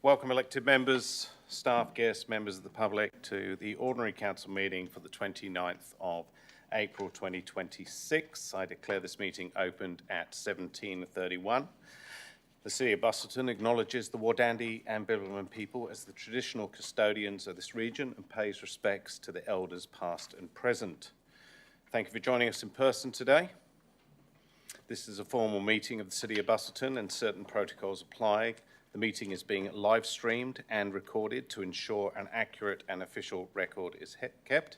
Welcome elected members, staff, guests, members of the public to the Ordinary Council meeting for the 29th of April 2026. I declare this meeting opened at 17:31. The City of Busselton acknowledges the Wardandi and Bibbulmun people as the traditional custodians of this region and pays respects to the elders past and present. Thank you for joining us in person today. This is a formal meeting of the City of Busselton and certain protocols apply. The meeting is being live streamed and recorded to ensure an accurate and official record is kept.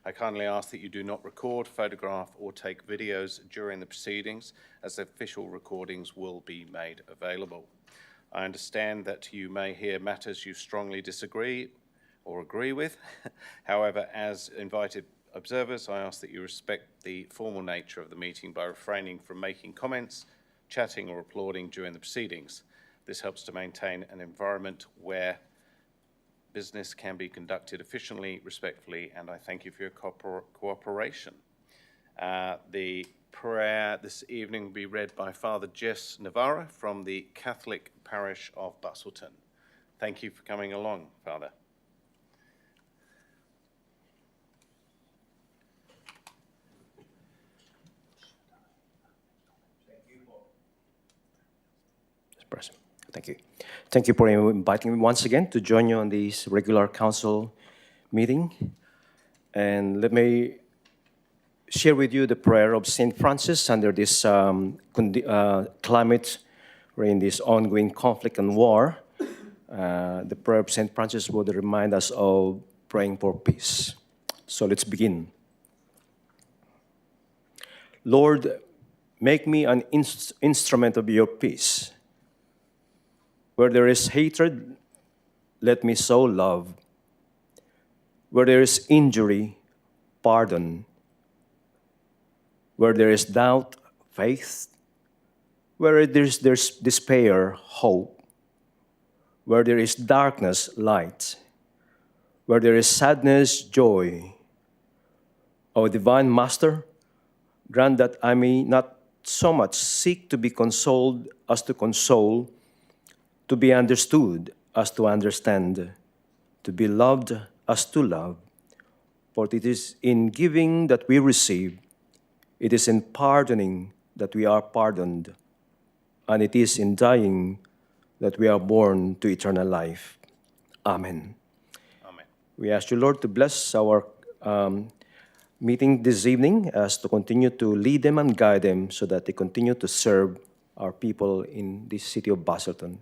I kindly ask that you do not record, photograph or take videos during the proceedings, as official recordings will be made available. I understand that you may hear matters you strongly disagree or agree with. However, as invited observers, I ask that you respect the formal nature of the meeting by refraining from making comments, chatting or applauding during the proceedings. This helps to maintain an environment where business can be conducted efficiently, respectfully, and I thank you for your cooperation. The prayer this evening will be read by Father Jess Navarra from the Catholic Parish of Busselton. Thank you for coming along, Father. Present. Thank you. Thank you for inviting me once again to join you on this regular council meeting. And let me share with you the prayer of St. Francis under this climate, or in this ongoing conflict and war. The prayer of St. Francis would remind us of praying for peace. So let's begin. Lord, make me an instrument of your peace. Where there is hatred, let me sow love. Where there is injury, pardon. Where there is doubt, faith. Where there's despair, hope. Where there is darkness, light. Where there is sadness, joy. O Divine Master, grant that I may not so much seek to be consoled as to console, to be understood as to understand, to be loved as to love. For it is in giving that we receive, it is in pardoning that we are pardoned, and it is in dying that we are born to eternal life. Amen. Amen. We ask you, Lord, to bless our meeting this evening, as to continue to lead them and guide them so that they continue to serve our people in this city of Busselton.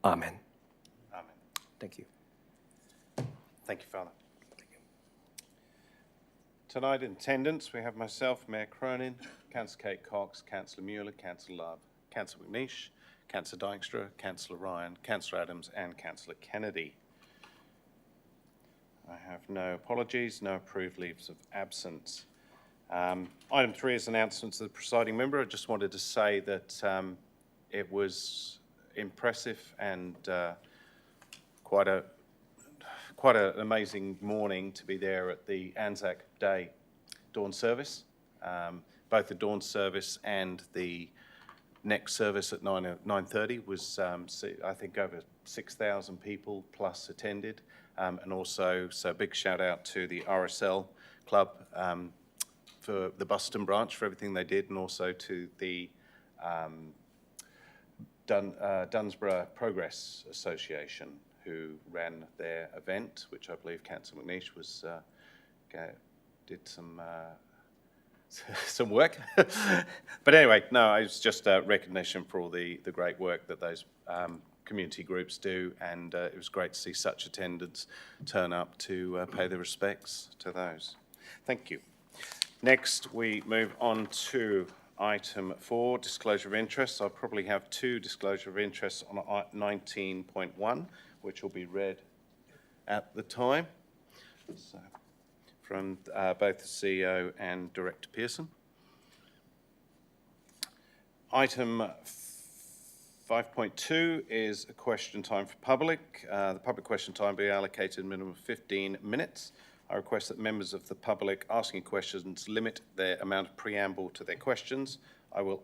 Amen. Amen. Thank you. Thank you, Father. Thank you. Tonight in attendance, we have myself, Mayor Cronin, Councillor Kate Cox, Councillor Mueller, Councillor Love, Councillor McNeish, Councillor Dykstra, Councillor Ryan, Councillor Adams and Councillor Kennedy. I have no apologies, no approved leaves of absence. Item 3 is announcements of the presiding member. I just wanted to say that it was impressive and quite an amazing morning to be there at the Anzac Day dawn service. Both the dawn service and the next service at 9:30 was, I think, over 6,000 people plus attended. And also, so a big shout out to the RSL Club for the Busselton branch for everything they did, and also to the Dunsborough Progress Association, who ran their event, which I believe Councillor McNeish was did some work. But anyway, no, it was just a recognition for all the great work that those community groups do, and it was great to see such attendance turn up to pay their respects to those. Thank you. Next, we move on to Item 4, disclosure of interests. I'll probably have 2 disclosure of interests on 19.1, which will be read at the time. So, from both the CEO and Director Pearson. Item 5.2 is a question time for public. The public question time will be allocated a minimum of 15 minutes. I request that members of the public asking questions limit their amount of preamble to their questions. I will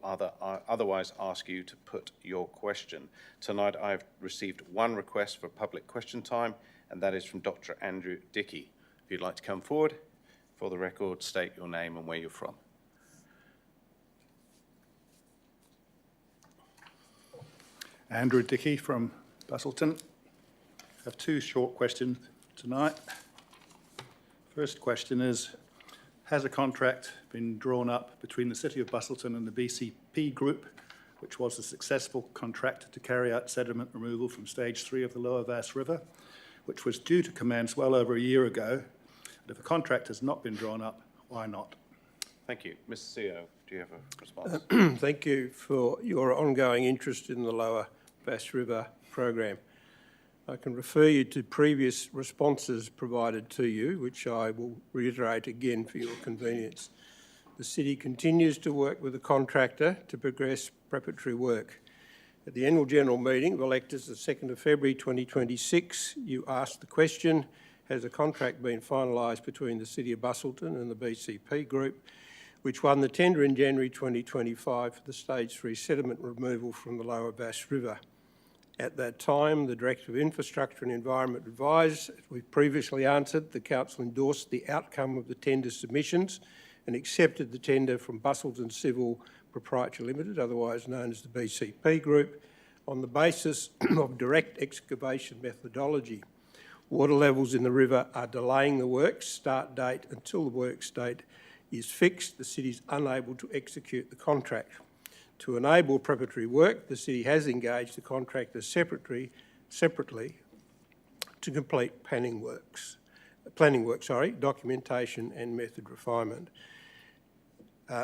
otherwise ask you to put your question. Tonight I've received one request for public question time, and that is from Dr. Andrew Dickey. If you'd like to come forward, for the record, state your name and where you're from. Andrew Dickey from Busselton. I have two short questions tonight. First question is, has a contract been drawn up between the City of Busselton and the BCP Group, which was a successful contract to carry out sediment removal from stage 3 of the Lower Bass River, which was due to commence well over a year ago? And if a contract has not been drawn up, why not? Thank you. Ms. CEO, do you have a response? Thank you for your ongoing interest in the Lower Bass River program. I can refer you to previous responses provided to you, which I will reiterate again for your convenience. The City continues to work with the contractor to progress preparatory work. At the annual general meeting of electors the 2nd of February 2026, you asked the question, has a contract been finalised between the City of Busselton and the BCP Group, which won the tender in January 2025 for the Stage 3 sediment removal from the Lower Bass River. At that time, the Director of Infrastructure and Environment advised, as we previously answered, the Council endorsed the outcome of the tender submissions and accepted the tender from Busselton Civil Proprietary Limited, otherwise known as the BCP Group, on the basis of direct excavation methodology. Water levels in the river are delaying the works start date until the works date is fixed. The City is unable to execute the contract. To enable preparatory work, the City has engaged the contractor separately to complete planning work, documentation and method refinement.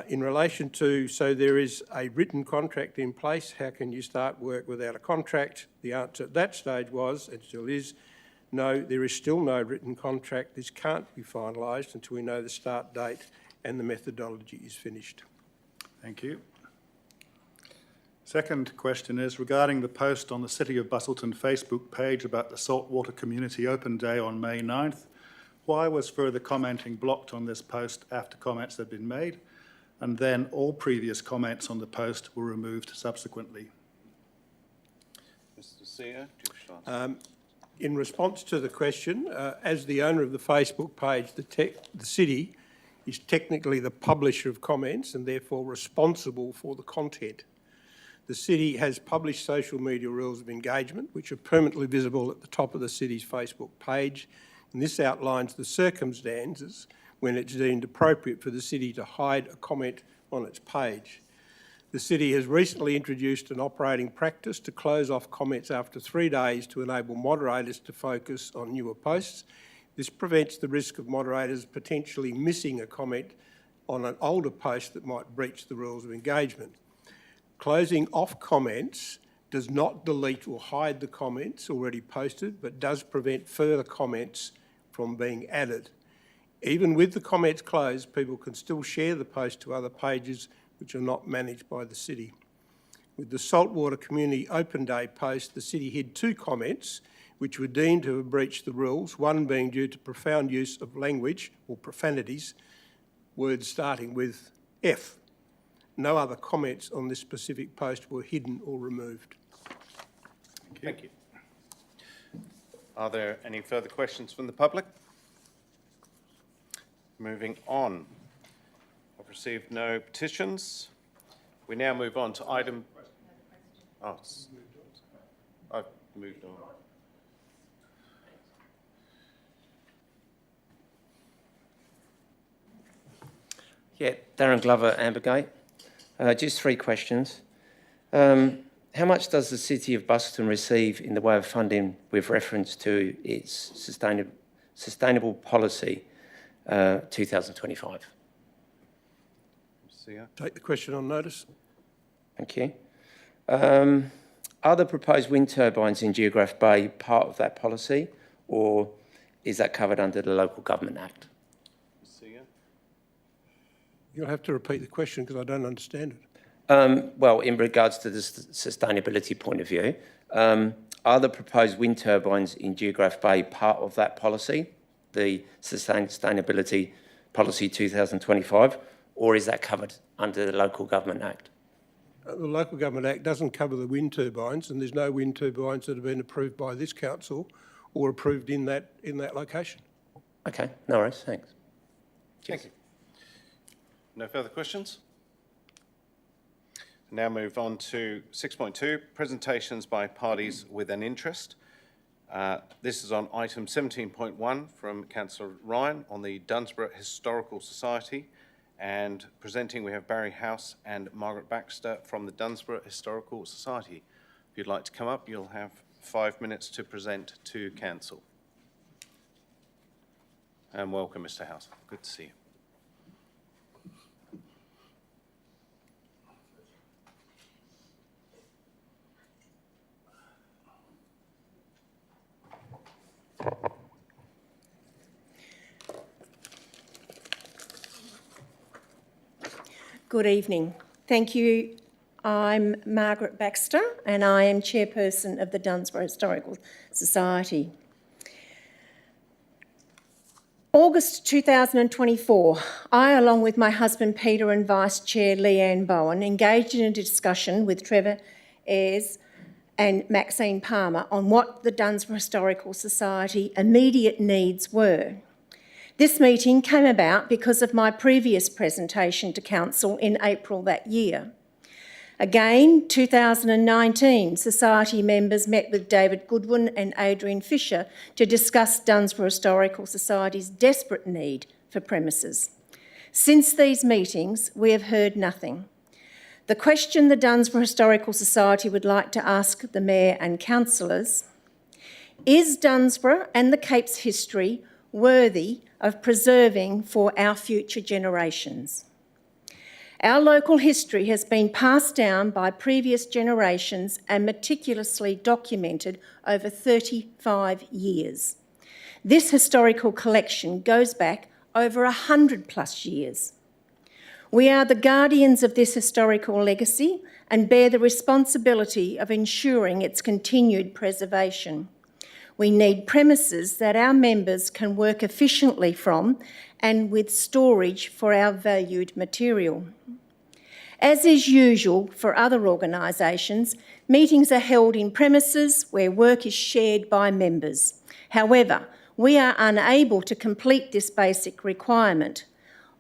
In relation to, so there is a written contract in place, how can you start work without a contract? The answer at that stage was, and still is, no, there is still no written contract. This can't be finalised until we know the start date and the methodology is finished. Thank you. Second question is regarding the post on the City of Busselton Facebook page about the Saltwater Community Open Day on May 9th. Why was further commenting blocked on this post after comments had been made? And then all previous comments on the post were removed subsequently. Mr. CEO, do you wish to answer? In response to the question, as the owner of the Facebook page, the City is technically the publisher of comments and therefore responsible for the content. The City has published social media rules of engagement, which are permanently visible at the top of the City's Facebook page, and this outlines the circumstances when it's deemed appropriate for the City to hide a comment on its page. The City has recently introduced an operating practice to close off comments after 3 days to enable moderators to focus on newer posts. This prevents the risk of moderators potentially missing a comment on an older post that might breach the rules of engagement. Closing off comments does not delete or hide the comments already posted, but does prevent further comments from being added. Even with the comments closed, people can still share the post to other pages which are not managed by the City. With the Saltwater Community Open Day post, the City hid 2 comments which were deemed to have breached the rules, one being due to profound use of language or profanities, words starting with F. No other comments on this specific post were hidden or removed. Thank you. Are there any further questions from the public? Moving on. I've received no petitions. We now move on to item... Oh, I've moved on. Yeah, Darren Glover, Ambergate. Just 3 questions. How much does the City of Busselton receive in the way of funding with reference to its sustainable policy 2025? CEO? Take the question on notice. Thank you. Are the proposed wind turbines in Geograph Bay part of that policy, or is that covered under the Local Government Act? CEO? You'll have to repeat the question because I don't understand it. Well, in regards to the sustainability point of view, are the proposed wind turbines in Geograph Bay part of that policy, the Sustainability Policy 2025, or is that covered under the Local Government Act? the Local Government Act doesn't cover the wind turbines, and there's no wind turbines that have been approved by this council or approved in that location. Okay, no worries, thanks. Thank you. No further questions? Now move on to 6.2, presentations by parties with an interest. This is on item 17.1 from Councillor Ryan on the Dunsborough Historical Society, and presenting we have Barry House and Margaret Baxter from the Dunsborough Historical Society. If you'd like to come up, you'll have 5 minutes to present to Council. And welcome, Mr. House. Good to see you. Good evening. Thank you. I'm Margaret Baxter and I am chairperson of the Dunsborough Historical Society. August 2024, I, along with my husband Peter and Vice Chair Leanne Bowen, engaged in a discussion with Trevor Ayres and Maxine Palmer on what the Dunsborough Historical Society immediate needs were. This meeting came about because of my previous presentation to Council in April that year. Again, 2019, Society members met with David Goodwin and Adrian Fisher to discuss Dunsborough Historical Society's desperate need for premises. Since these meetings, we have heard nothing. The question the Dunsborough Historical Society would like to ask the Mayor and councillors: is Dunsborough and the Cape's history worthy of preserving for our future generations? Our local history has been passed down by previous generations and meticulously documented over 35 years. This historical collection goes back over 100+ years. We are the guardians of this historical legacy and bear the responsibility of ensuring its continued preservation. We need premises that our members can work efficiently from and with storage for our valued material. As is usual for other organisations, meetings are held in premises where work is shared by members. However, we are unable to complete this basic requirement.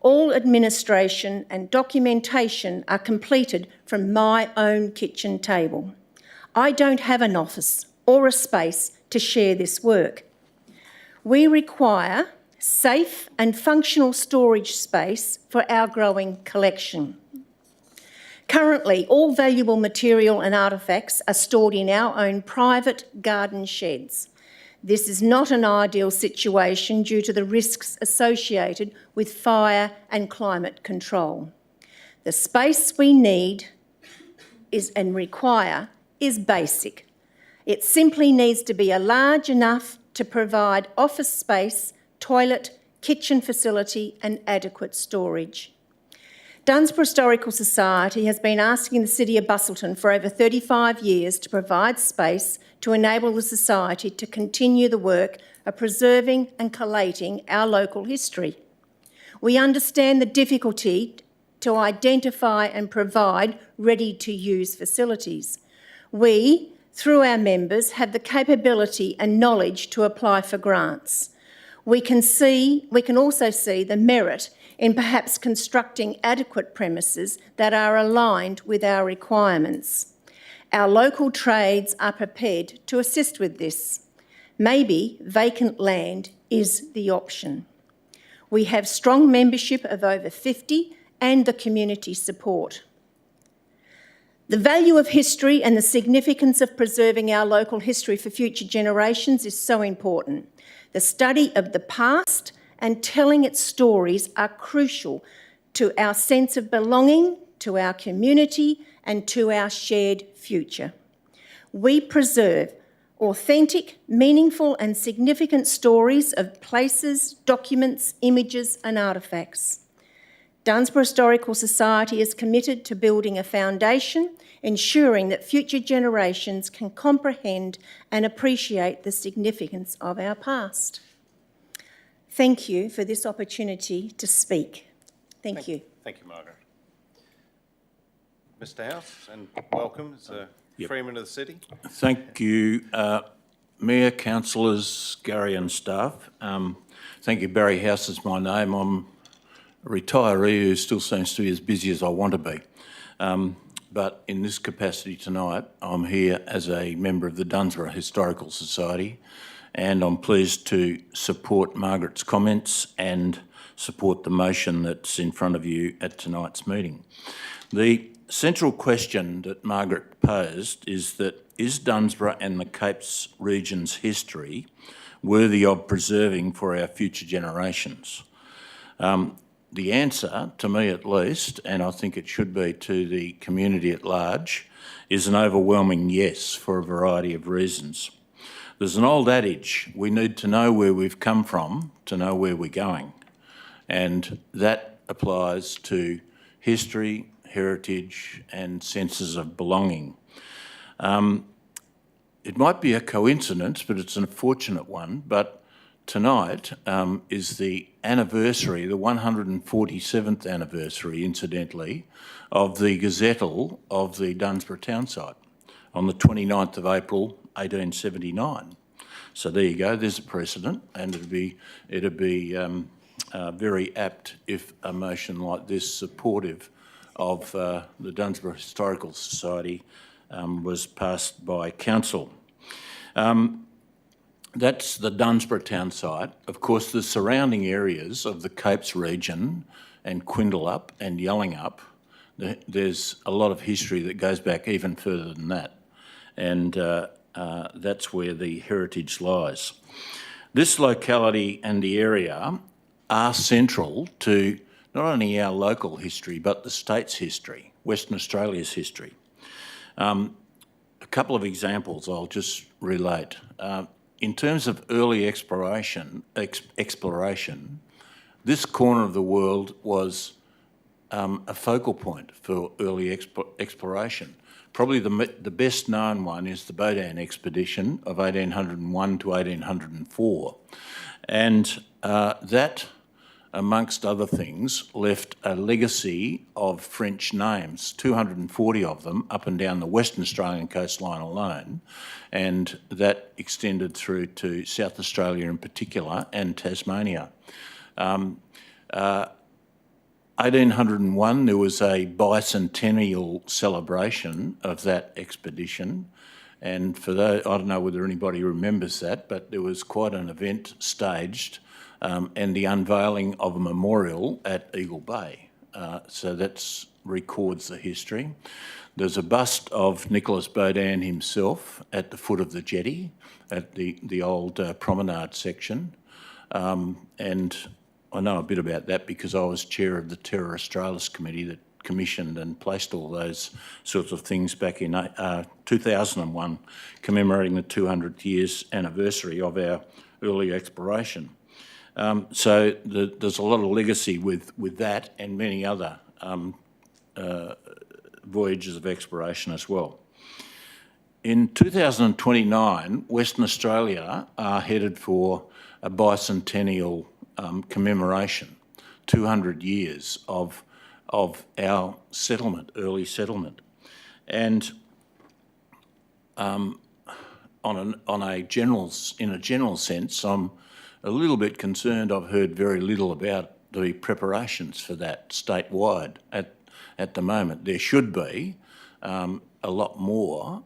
All administration and documentation are completed from my own kitchen table. I don't have an office or a space to share this work. We require safe and functional storage space for our growing collection. Currently, all valuable material and artefacts are stored in our own private garden sheds. This is not an ideal situation due to the risks associated with fire and climate control. The space we need and require is basic. It simply needs to be large enough to provide office space, toilet, kitchen facility and adequate storage. Dunsborough Historical Society has been asking the City of Busselton for over 35 years to provide space to enable the Society to continue the work of preserving and collating our local history. We understand the difficulty to identify and provide ready-to-use facilities. We, through our members, have the capability and knowledge to apply for grants. We can also see the merit in perhaps constructing adequate premises that are aligned with our requirements. Our local trades are prepared to assist with this. Maybe vacant land is the option. We have strong membership of over 50 and the community support. The value of history and the significance of preserving our local history for future generations is so important. The study of the past and telling its stories are crucial to our sense of belonging, to our community and to our shared future. We preserve authentic, meaningful and significant stories of places, documents, images and artefacts. Dunsborough Historical Society is committed to building a foundation, ensuring that future generations can comprehend and appreciate the significance of our past. Thank you for this opportunity to speak. Thank you. Thank you, Margaret. Mr House, and welcome as a Freeman of the City. Thank you, Mayor, councillors, Gary and staff. Thank you. Barry House is my name. I'm a retiree who still seems to be as busy as I want to be. But in this capacity tonight, I'm here as a member of the Dunsborough Historical Society, and I'm pleased to support Margaret's comments and support the motion that's in front of you at tonight's meeting. The central question that Margaret posed is that, is Dunsborough and the Capes region's history worthy of preserving for our future generations? The answer, to me at least, and I think it should be to the community at large, is an overwhelming yes for a variety of reasons. There's an old adage, we need to know where we've come from to know where we're going. And that applies to history, heritage and senses of belonging. It might be a coincidence, but it's an unfortunate one, but tonight is the anniversary, the 147th anniversary, incidentally, of the gazettal of the Dunsborough town site on the 29th of April, 1879. So there you go, there's a precedent, and it'd be very apt if a motion like this, supportive of the Dunsborough Historical Society, was passed by council. That's the Dunsborough town site. Of course, the surrounding areas of the Capes region and Quindalup and Yellingup, there's a lot of history that goes back even further than that. And that's where the heritage lies. This locality and the area are central to not only our local history, but the state's history, Western Australia's history. A couple of examples I'll just relate. In terms of early exploration, this corner of the world was a focal point for early exploration. Probably the best known one is the Bodan expedition of 1801 to 1804. And that, amongst other things, left a legacy of French names, 240 of them up and down the Western Australian coastline alone, and that extended through to South Australia in particular and Tasmania. 1801, there was a bicentennial celebration of that expedition, and for those, I don't know whether anybody remembers that, but there was quite an event staged and the unveiling of a memorial at Eagle Bay. So that records the history. There's a bust of Nicholas Bodan himself at the foot of the jetty at the old promenade section. And I know a bit about that because I was chair of the Terra Australis committee that commissioned and placed all those sorts of things back in 2001, commemorating the 200th years anniversary of our early exploration. So there's a lot of legacy with that and many other voyages of exploration as well. In 2029, Western Australia are headed for a bicentennial commemoration, 200 years of our settlement, early settlement. And in a general sense, I'm a little bit concerned. I've heard very little about the preparations for that statewide at the moment. There should be a lot more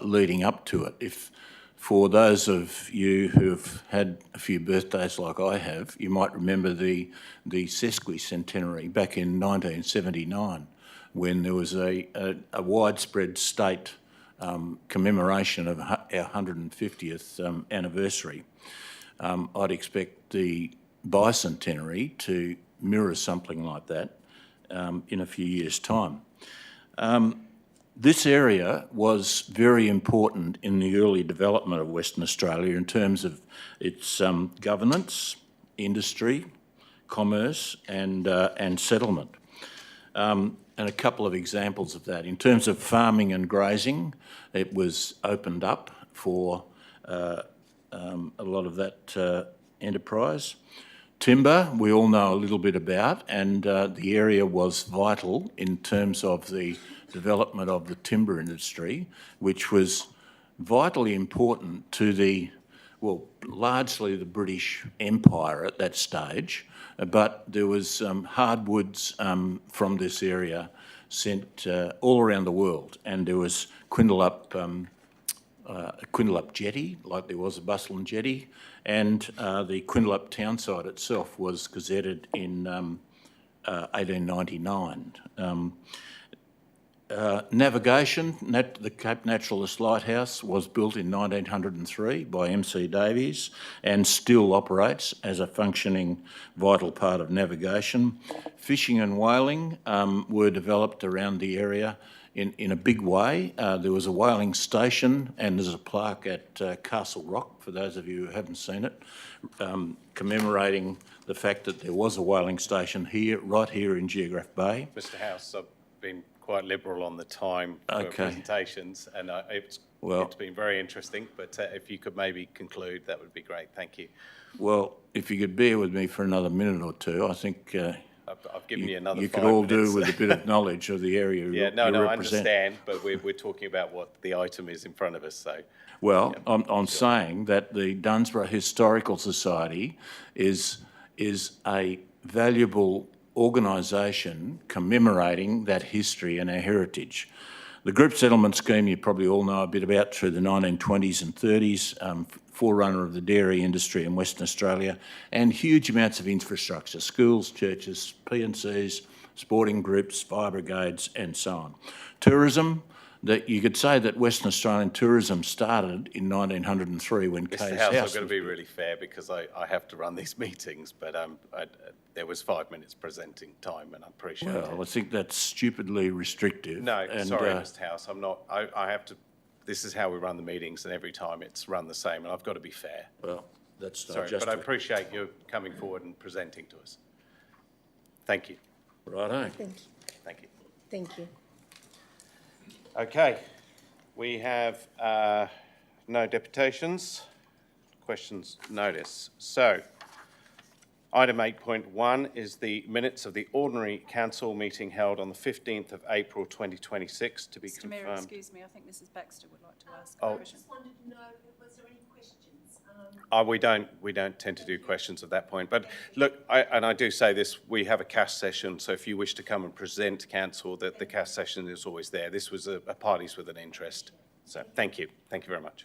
leading up to it. If for those of you who've had a few birthdays like I have, you might remember the sesquicentenary back in 1979, when there was a widespread state commemoration of our 150th anniversary. I'd expect the bicentenary to mirror something like that in a few years' time. This area was very important in the early development of Western Australia in terms of its governance, industry, commerce and settlement. And a couple of examples of that. In terms of farming and grazing, it was opened up for a lot of that enterprise. Timber, we all know a little bit about, and the area was vital in terms of the development of the timber industry, which was vitally important to the, well, largely the British Empire at that stage, but there was hardwoods from this area sent all around the world, and there was Quindalup jetty, like there was a Busselton jetty, and the Quindalup townsite itself was gazetted in 1899. Navigation, the Cape Naturalist Lighthouse was built in 1903 by MC Davies and still operates as a functioning vital part of navigation. Fishing and whaling were developed around the area in a big way. There was a whaling station, and there's a plaque at Castle Rock, for those of you who haven't seen it, commemorating the fact that there was a whaling station here, right here in Geograph Bay. Mr House, I've been quite liberal on the time for presentations, and it's been very interesting, but if you could maybe conclude, that would be great. Thank you. Well, if you could bear with me for another minute or two, I think I've given you another 5 could all minutes. do with a bit of knowledge of the area Yeah, you no, represent. I understand, but we're talking about what the item is in front of us, so. Well, I'm saying that the Dunsborough Historical Society is a valuable organisation commemorating that history and our heritage. The group settlement scheme you probably all know a bit about through the 1920s and 30s, forerunner of the dairy industry in Western Australia, and huge amounts of infrastructure, schools, churches, P&Cs, sporting groups, fire brigades and so on. Tourism, that you could say that Western Australian tourism started in 1903 when Kay's Mr House House, I've was got to be really fair because I have to run these meetings, but there was 5 minutes presenting time, and I appreciate it. Well, I think that's stupidly restrictive. No, and, sorry, Mr House, I'm not, I have to, this is how we run the meetings, and every time it's run the same, and I've got to be fair. Well, that's not Sorry, just but I appreciate you coming forward and presenting to us. Thank you. Righto. Thank you. Thank you. Thank you. Okay, we have no deputations, questions, notice. So, item 8.1 is the minutes of the ordinary council meeting held on the 15th of April 2026 to be Mr Mayor, confirmed. excuse me, I think Mrs Baxter would like to ask Oh. a question. Just wanted to know, was there any questions? We don't tend to do questions at that point. But look, I do say this, we have a cash session, so if you wish to come and present council, that the cash session is always there. This was a parties with an interest. So thank you. Thank you very much.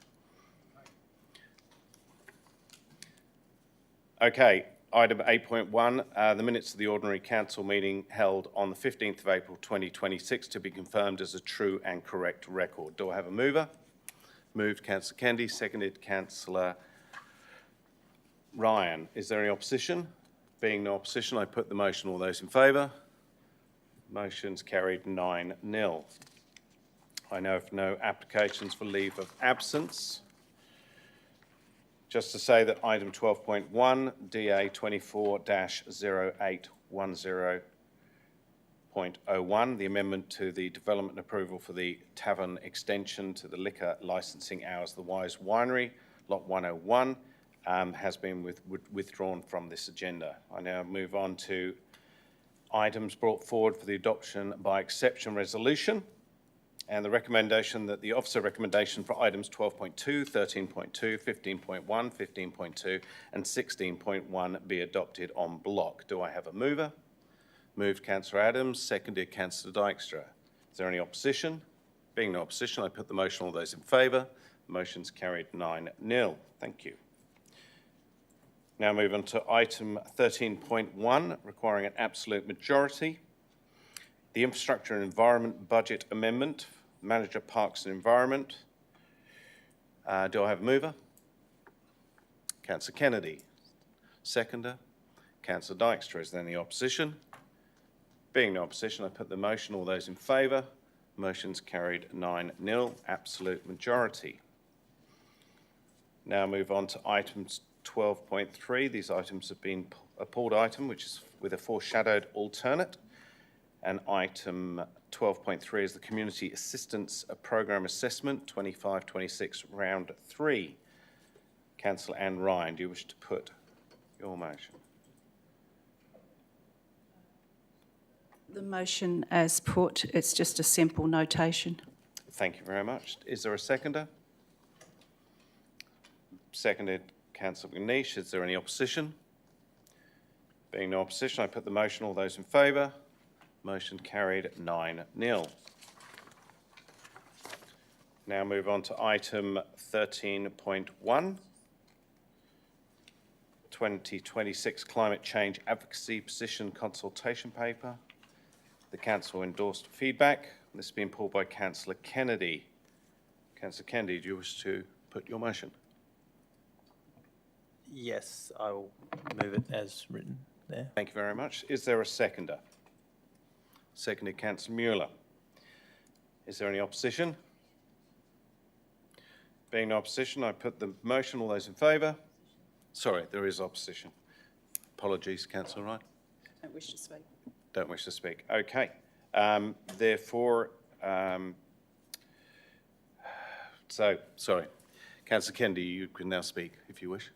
Okay, item 8.1, the minutes of the ordinary council meeting held on the 15th of April 2026 to be confirmed as a true and correct record. Do I have a mover? Moved, Councillor Kennedy, seconded, Councillor Ryan. Is there any opposition? Being no opposition, I put the motion. All those in favour? Motion's carried 9-0. I know of no applications for leave of absence. Just to say that item 12.1, DA 24-0810.01, the amendment to the development approval for the tavern extension to the liquor licensing hours, the Wise Winery, Lot 101, has been withdrawn from this agenda. I now move on to items brought forward for the adoption by exception resolution, and the recommendation that the officer recommendation for items 12.2, 13.2, 15.1, 15.2 and 16.1 be adopted en bloc. Do I have a mover? Moved, Councillor Adams, seconded, Councillor Dykstra. Is there any opposition? Being no opposition, I put the motion. All those in favour? Motion's carried 9-0. Thank you. Now move on to item 13.1, requiring an absolute majority. The Infrastructure and Environment Budget Amendment, Manager Parks and Environment. Do I have a mover? Councillor Kennedy. Seconder, Councillor Dykstra. Is there any opposition? Being no opposition, I put the motion. All those in favour? Motion's carried 9-0, absolute majority. Now move on to items 12.3. These items have been a pulled item, which is with a foreshadowed alternate. And item 12.3 is the Community Assistance Programme Assessment 25-26 Round 3. Councillor Anne Ryan, do you wish to put your motion? The motion as put, it's just a simple notation. Thank you very much. Is there a seconder? Seconded, Councillor McNeish. Is there any opposition? Being no opposition, I put the motion. All those in favour? Motion carried 9-0. Now move on to item 13.1. 2026 Climate Change Advocacy Position Consultation Paper. The Council endorsed feedback. This has been pulled by Councillor Kennedy. Councillor Kennedy, do you wish to put your motion? Yes, I will move it as written there. Thank you very much. Is there a seconder? Seconded, Councillor Mueller. Is there any opposition? Being no opposition, I put the motion. All those in favour? Sorry, there is opposition. Apologies, Councillor Wright. Don't wish to speak. Don't wish to speak. Okay. Therefore, sorry. Councillor Kennedy, you can now speak if you wish.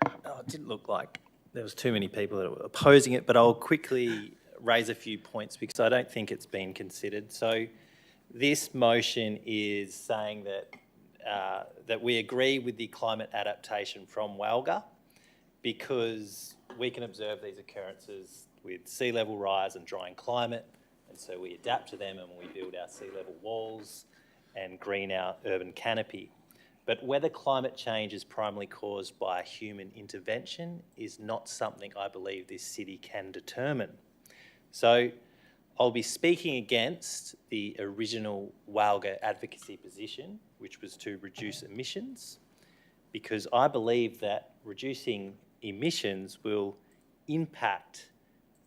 Oh, it didn't look like there was too many people that were opposing it, but I'll quickly raise a few points because I don't think it's been considered. So this motion is saying that that we agree with the climate adaptation from WALGA because we can observe these occurrences with sea level rise and drying climate, and so we adapt to them and we build our sea level walls and green our urban canopy. But whether climate change is primarily caused by human intervention is not something I believe this city can determine. So I'll be speaking against the original WALGA advocacy position, which was to reduce emissions, because I believe that reducing emissions will impact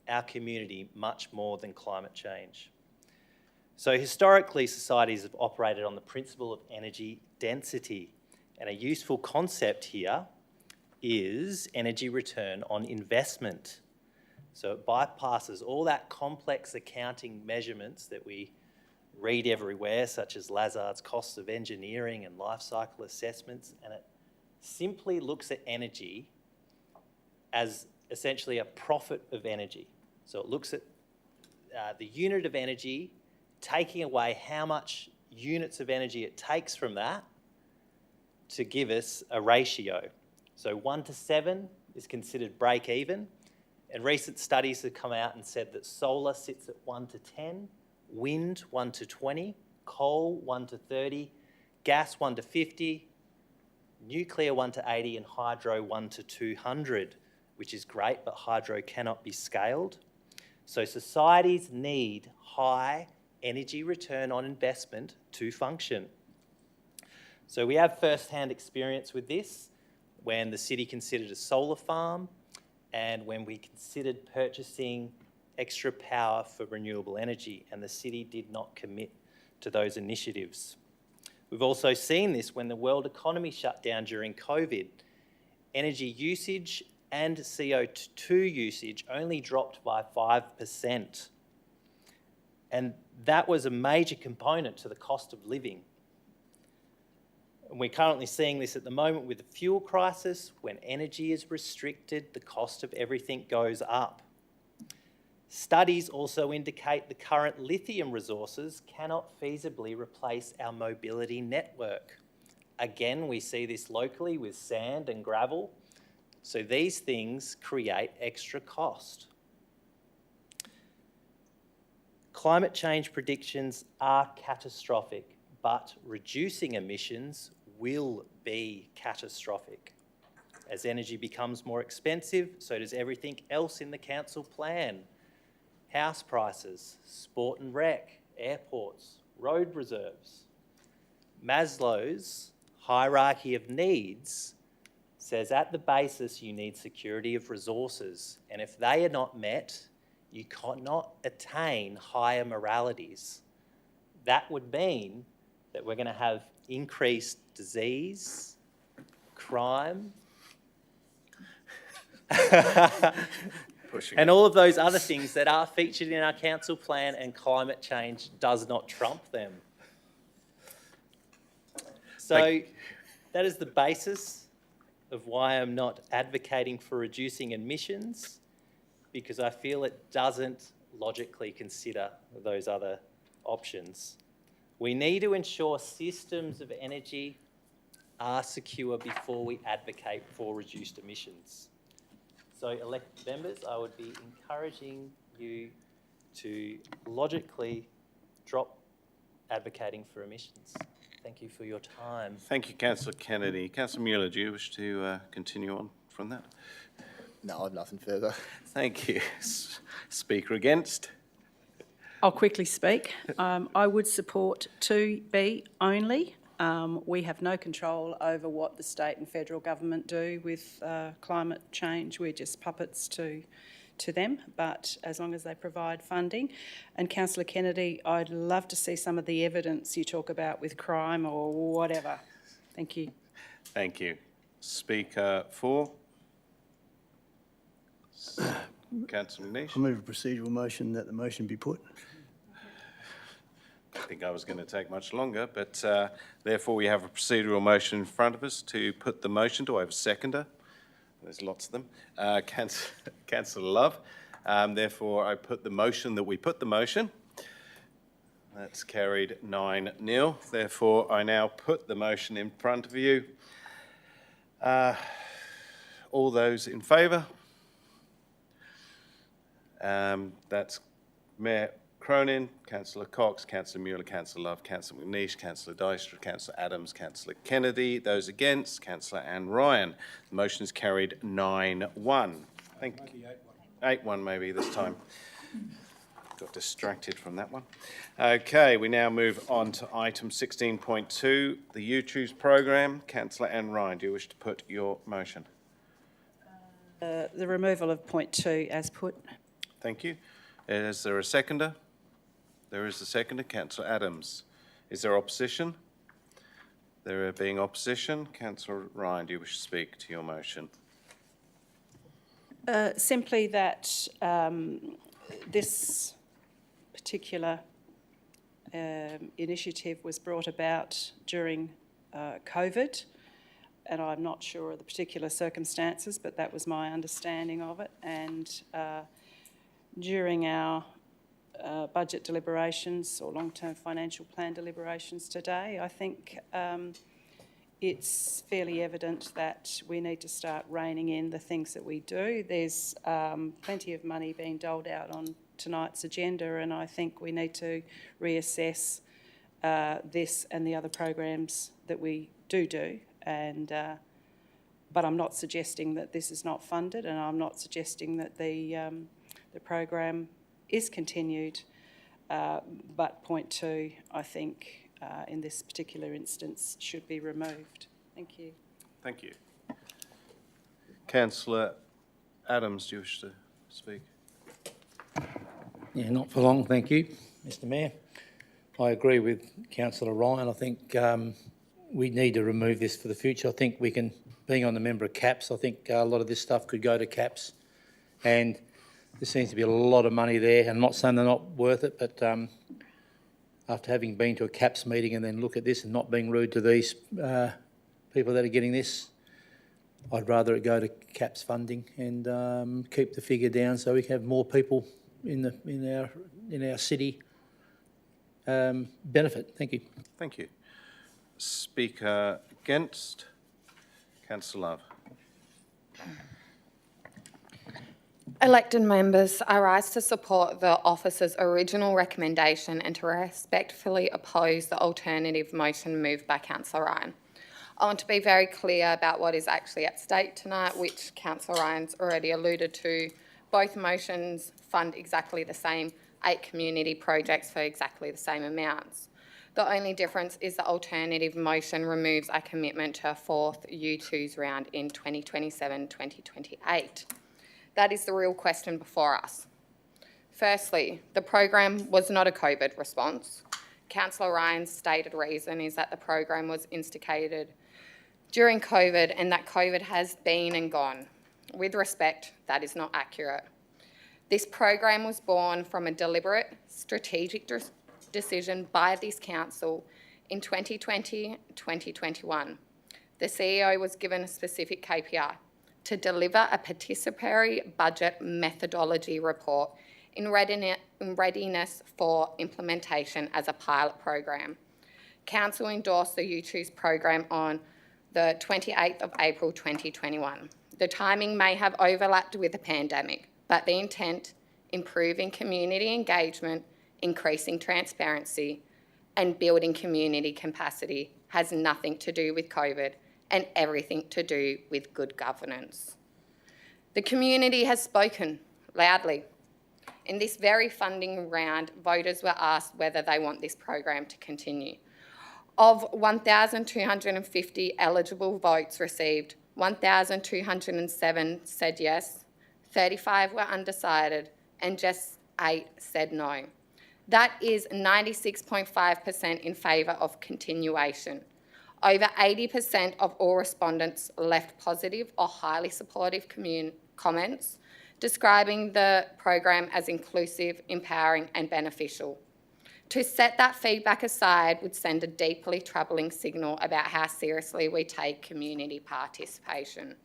our community much more than climate change. So historically, societies have operated on the principle of energy density, and a useful concept here is energy return on investment. So it bypasses all that complex accounting measurements that we read everywhere, such as Lazard's costs of engineering and life cycle assessments, and it simply looks at energy as essentially a profit of energy. So it looks at the unit of energy, taking away how much units of energy it takes from that to give us a ratio. So 1 to 7 is considered break even, and recent studies have come out and said that solar sits at 1 to 10, wind 1 to 20, coal 1 to 30, gas 1 to 50, nuclear 1 to 80, and hydro 1 to 200, which is great, but hydro cannot be scaled. So societies need high energy return on investment to function. So we have first-hand experience with this when the city considered a solar farm and when we considered purchasing extra power for renewable energy, and the city did not commit to those initiatives. We've also seen this when the world economy shut down during COVID. Energy usage and CO2 usage only dropped by 5%. And that was a major component to the cost of living. And we're currently seeing this at the moment with the fuel crisis. When energy is restricted, the cost of everything goes up. Studies also indicate the current lithium resources cannot feasibly replace our mobility network. Again, we see this locally with sand and gravel. So these things create extra cost. Climate change predictions are catastrophic, but reducing emissions will be catastrophic. As energy becomes more expensive, so does everything else in the council plan. House prices, sport and rec, airports, road reserves. Maslow's hierarchy of needs says at the basis you need security of resources, and if they are not met, you cannot attain higher moralities. That would mean that we're going to have increased disease, crime, and all of those other things that are featured in our council plan, and climate change does not trump them. So that is the basis of why I'm not advocating for reducing emissions, because I feel it doesn't logically consider those other options. We need to ensure systems of energy are secure before we advocate for reduced emissions. So elected members, I would be encouraging you to logically drop advocating for emissions. Thank you for your time. Thank you, Councillor Kennedy. Councillor Mueller, do you wish to continue on from that? No, I've nothing further. Thank you. Speaker against? I'll quickly speak. I would support 2B only. We have no control over what the state and federal government do with climate change. We're just puppets to them, but as long as they provide funding. And Councillor Kennedy, I'd love to see some of the evidence you talk about with crime or whatever. Thank you. Thank you. Speaker 4? Councillor Manish? I move a procedural motion that the motion be put. I think I was going to take much longer, but therefore we have a procedural motion in front of us to put the motion. Do I have a seconder? There's lots of them. Councillor Love. Therefore, I put the motion that we put the motion. That's carried 9-0. Therefore, I now put the motion in front of you. All those in favour? That's Mayor Cronin, Councillor Cox, Councillor Mueller, Councillor Love, Councillor McNeish, Councillor Dijkstra, Councillor Adams, Councillor Kennedy. Those against, Councillor Anne Ryan. The motion is carried 9-1. Thank you. 8-1 maybe this time. Got distracted from that one. Okay, we now move on to item 16.2, the You Choose programme. Councillor Anne Ryan, do you wish to put your motion? The removal of point 2 as put. Thank you. Is there a seconder? There is a seconder. Councillor Adams. Is there opposition? There being opposition. Councillor Ryan, do you wish to speak to your motion? Simply that this particular initiative was brought about during COVID, and I'm not sure of the particular circumstances, but that was my understanding of it. And during our budget deliberations or long-term financial plan deliberations today, I think it's fairly evident that we need to start reining in the things that we do. There's plenty of money being doled out on tonight's agenda, and I think we need to reassess this and the other programs that we do. And but I'm not suggesting that this is not funded, and I'm not suggesting that the program is continued. But point 2, I think, in this particular instance, should be removed. Thank you. Thank you. Councillor Adams, do you wish to speak? Yeah, not for long, thank you, Mr Mayor. I agree with Councillor Ryan. I think we need to remove this for the future. I think we can, being on the member of CAPS, I think a lot of this stuff could go to CAPS, and there seems to be a lot of money there. I'm not saying they're not worth it, but after having been to a CAPS meeting and then look at this and not being rude to these people that are getting this, I'd rather it go to CAPS funding and keep the figure down so we can have more people in our city benefit. Thank you. Thank you. Speaker against? Councillor Love. Elected members, I rise to support the officer's original recommendation and to respectfully oppose the alternative motion moved by Councillor Ryan. I want to be very clear about what is actually at stake tonight, which Councillor Ryan's already alluded to. Both motions fund exactly the same 8 community projects for exactly the same amounts. The only difference is the alternative motion removes a commitment to a 4th You Choose round in 2027-2028. That is the real question before us. Firstly, the program was not a COVID response. Councillor Ryan's stated reason is that the program was instigated during COVID and that COVID has been and gone. With respect, that is not accurate. This program was born from a deliberate, strategic decision by this council in 2020-2021. The CEO was given a specific KPI to deliver a participatory budget methodology report in readiness for implementation as a pilot program. Council endorsed the You Choose program on the 28th of April 2021. The timing may have overlapped with the pandemic, but the intent, improving community engagement, increasing transparency, and building community capacity has nothing to do with COVID and everything to do with good governance. The community has spoken loudly. In this very funding round, voters were asked whether they want this program to continue. Of 1,250 eligible votes received, 1,207 said yes, 35 were undecided, and just 8 said no. That is 96.5% in favour of continuation. Over 80% of all respondents left positive or highly supportive comments, describing the program as inclusive, empowering and beneficial. To set that feedback aside would send a deeply troubling signal about how seriously we take community participation,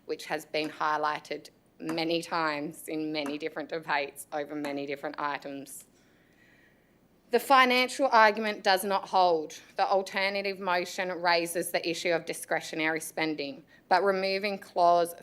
which has been highlighted many times in many different debates over many different items. The financial argument does not hold. The alternative motion raises the issue of discretionary spending, but removing clause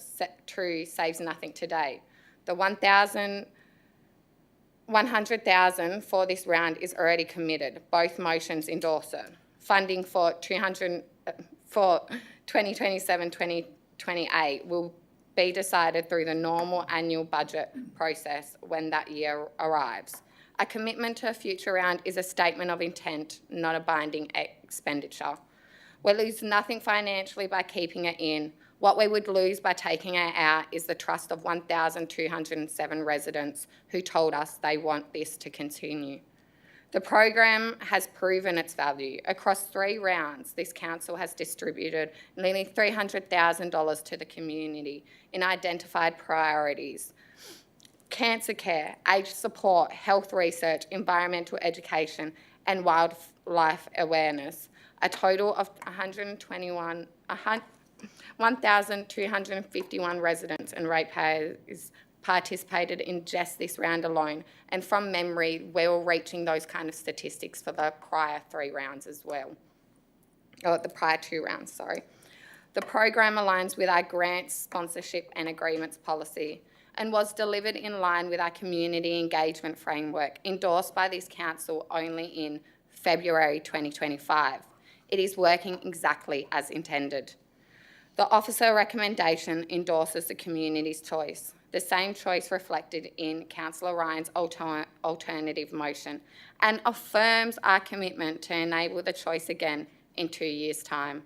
2 saves nothing today. The 100,000 for this round is already committed. Both motions endorse it. Funding for 2027-2028 will be decided through the normal annual budget process when that year arrives. A commitment to a future round is a statement of intent, not a binding expenditure. We lose nothing financially by keeping it in. What we would lose by taking it out is the trust of 1,207 residents who told us they want this to continue. The program has proven its value. Across 3 rounds, this council has distributed nearly $300,000 to the community in identified priorities: cancer care, aged support, health research, environmental education and wildlife awareness. A total of 1,251 residents and ratepayers participated in just this round alone, and from memory we're reaching those kind of statistics for the prior 3 rounds as well, or the prior 2 rounds, sorry. The program aligns with our grants, sponsorship and agreements policy and was delivered in line with our community engagement framework endorsed by this council only in February 2025. It is working exactly as intended. The officer recommendation endorses the community's choice, the same choice reflected in Councillor Ryan's alternative motion, and affirms our commitment to enable the choice again in 2 years' time.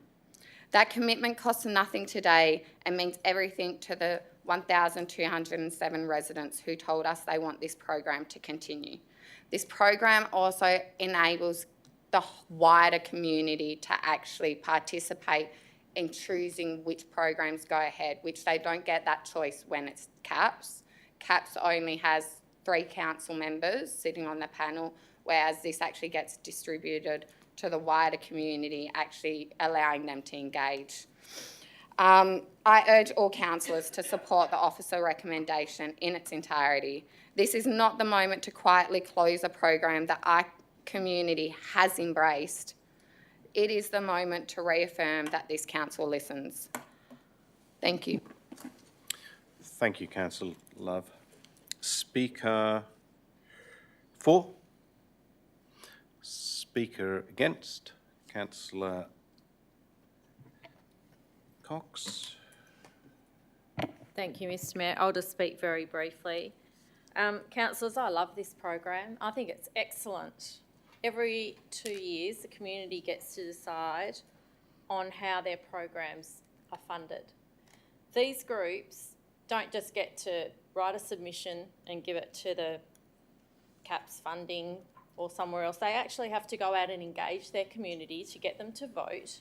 That commitment costs nothing today and means everything to the 1,207 residents who told us they want this program to continue. This program also enables the wider community to actually participate in choosing which programs go ahead, which they don't get that choice when it's CAPS. CAPS only has 3 council members sitting on the panel, whereas this actually gets distributed to the wider community, actually allowing them to engage. I urge all councillors to support the officer recommendation in its entirety. This is not the moment to quietly close a program that our community has embraced. It is the moment to reaffirm that this council listens. Thank you. Thank you, Councillor Love. Speaker for? Speaker against? Councillor Cox. Thank you, Mr Mayor. I'll just speak very briefly. Councillors, I love this program. I think it's excellent. Every 2 years, the community gets to decide on how their programs are funded. These groups don't just get to write a submission and give it to the CAPS funding or somewhere else. They actually have to go out and engage their community to get them to vote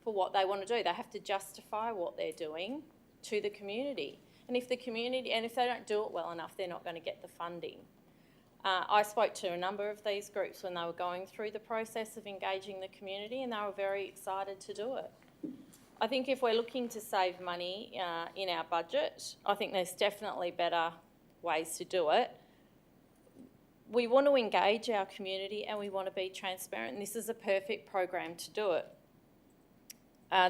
for what they want to do. They have to justify what they're doing to the community. And if they don't do it well enough, they're not going to get the funding. I spoke to a number of these groups when they were going through the process of engaging the community, and they were very excited to do it. I think if we're looking to save money in our budget, I think there's definitely better ways to do it. we want to engage our community and we want to be transparent, and this is a perfect program to do it.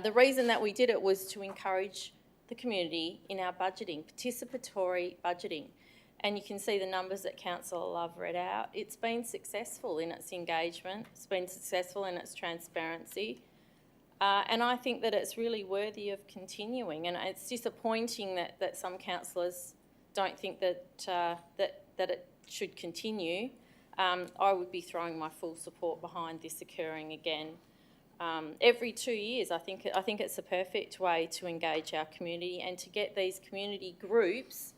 The reason that we did it was to encourage the community in our budgeting, participatory budgeting. And you can see the numbers that Councillor Love read out. It's been successful in its engagement, it's been successful in its transparency, and I think that it's really worthy of continuing. And it's disappointing that some councillors don't think that it should continue. I would be throwing my full support behind this occurring again. Every 2 years, I think it's a perfect way to engage our community and to get these community groups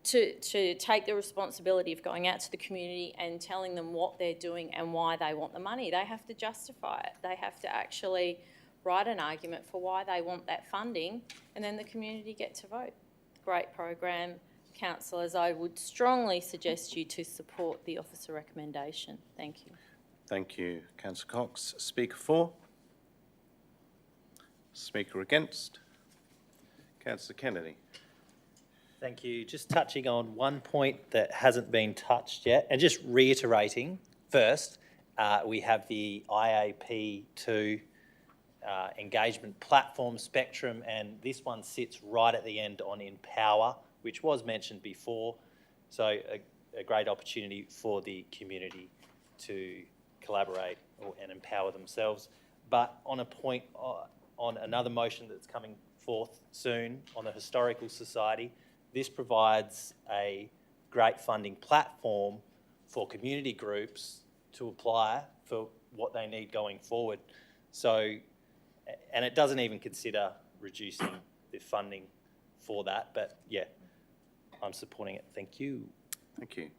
to take the responsibility of going out to the community and telling them what they're doing and why they want the money. They have to justify it. They have to actually write an argument for why they want that funding, and then the community get to vote. Great program. Councillors, I would strongly suggest you to support the officer recommendation. Thank you. Thank you, Councillor Cox. Speaker for? Speaker against? Councillor Kennedy. Thank you. Just touching on one point that hasn't been touched yet, and just reiterating first, we have the IAP2 engagement platform spectrum, and this one sits right at the end on Empower, which was mentioned before. So a great opportunity for the community to collaborate and empower themselves. But on a point, on another motion that's coming forth soon on the Historical Society, this provides a great funding platform for community groups to apply for what they need going forward. So, and it doesn't even consider reducing the funding for that, but yeah, I'm supporting it. Thank you. Thank you.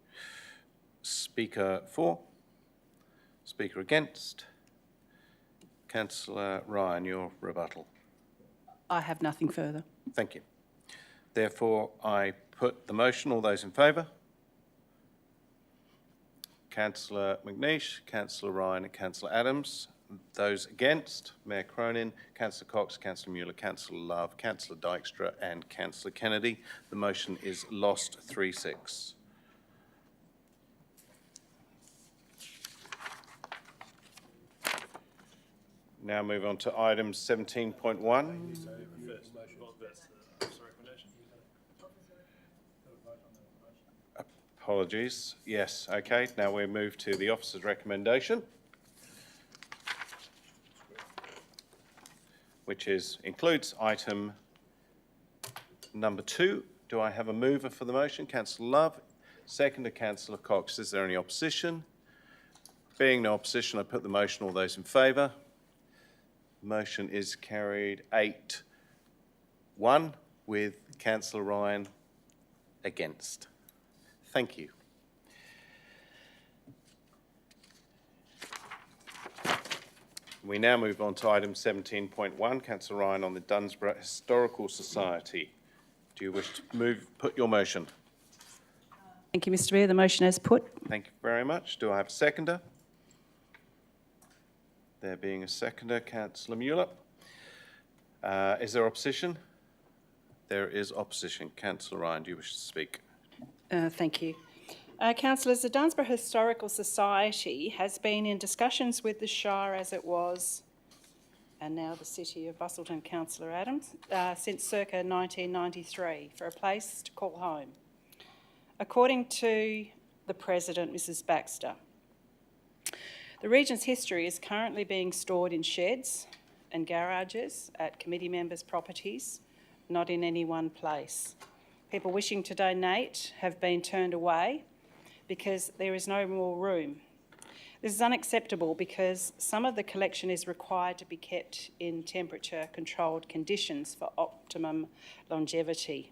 Speaker for? Speaker against? Councillor Ryan, your rebuttal. I have nothing further. Thank you. Therefore, I put the motion. All those in favour? Councillor McNeish, Councillor Ryan and Councillor Adams. Those against? Mayor Cronin, Councillor Cox, Councillor Mueller, Councillor Love, Councillor Dykstra and Councillor Kennedy. The motion is lost 3-6. Now move on to item 17.1. Apologies. Yes, okay. Now we move to the officer's recommendation, which includes item number 2. Do I have a mover for the motion? Councillor Love. Seconder, Councillor Cox. Is there any opposition? Being no opposition, I put the motion. All those in favour? Motion is carried 8-1 with Councillor Ryan against. Thank you. We now move on to item 17.1. Councillor Ryan on the Dunsborough Historical Society. Do you wish to put your motion? Thank you, Mr Mayor. The motion is put. Thank you very much. Do I have a seconder? There being a seconder, Councillor Mueller. Is there opposition? There is opposition. Councillor Ryan, do you wish to speak? Thank you. Councillors, the Dunsborough Historical Society has been in discussions with the Shire as it was, and now the City of Busselton, Councillor Adams, since circa 1993 for a place to call home. According to the President, Mrs Baxter, the region's history is currently being stored in sheds and garages at committee members' properties, not in any one place. People wishing to donate have been turned away because there is no more room. This is unacceptable because some of the collection is required to be kept in temperature-controlled conditions for optimum longevity.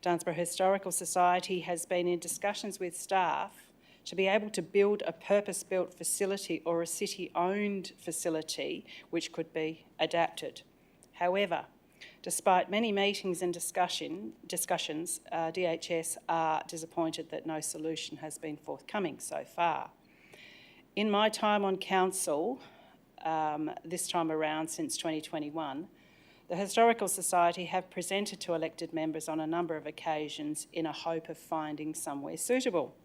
Dunsborough Historical Society has been in discussions with staff to be able to build a purpose-built facility or a city-owned facility which could be adapted. However, despite many meetings and discussions, DHS are disappointed that no solution has been forthcoming so far. In my time on council, this time around since 2021, the Historical Society have presented to elected members on a number of occasions in a hope of finding somewhere suitable.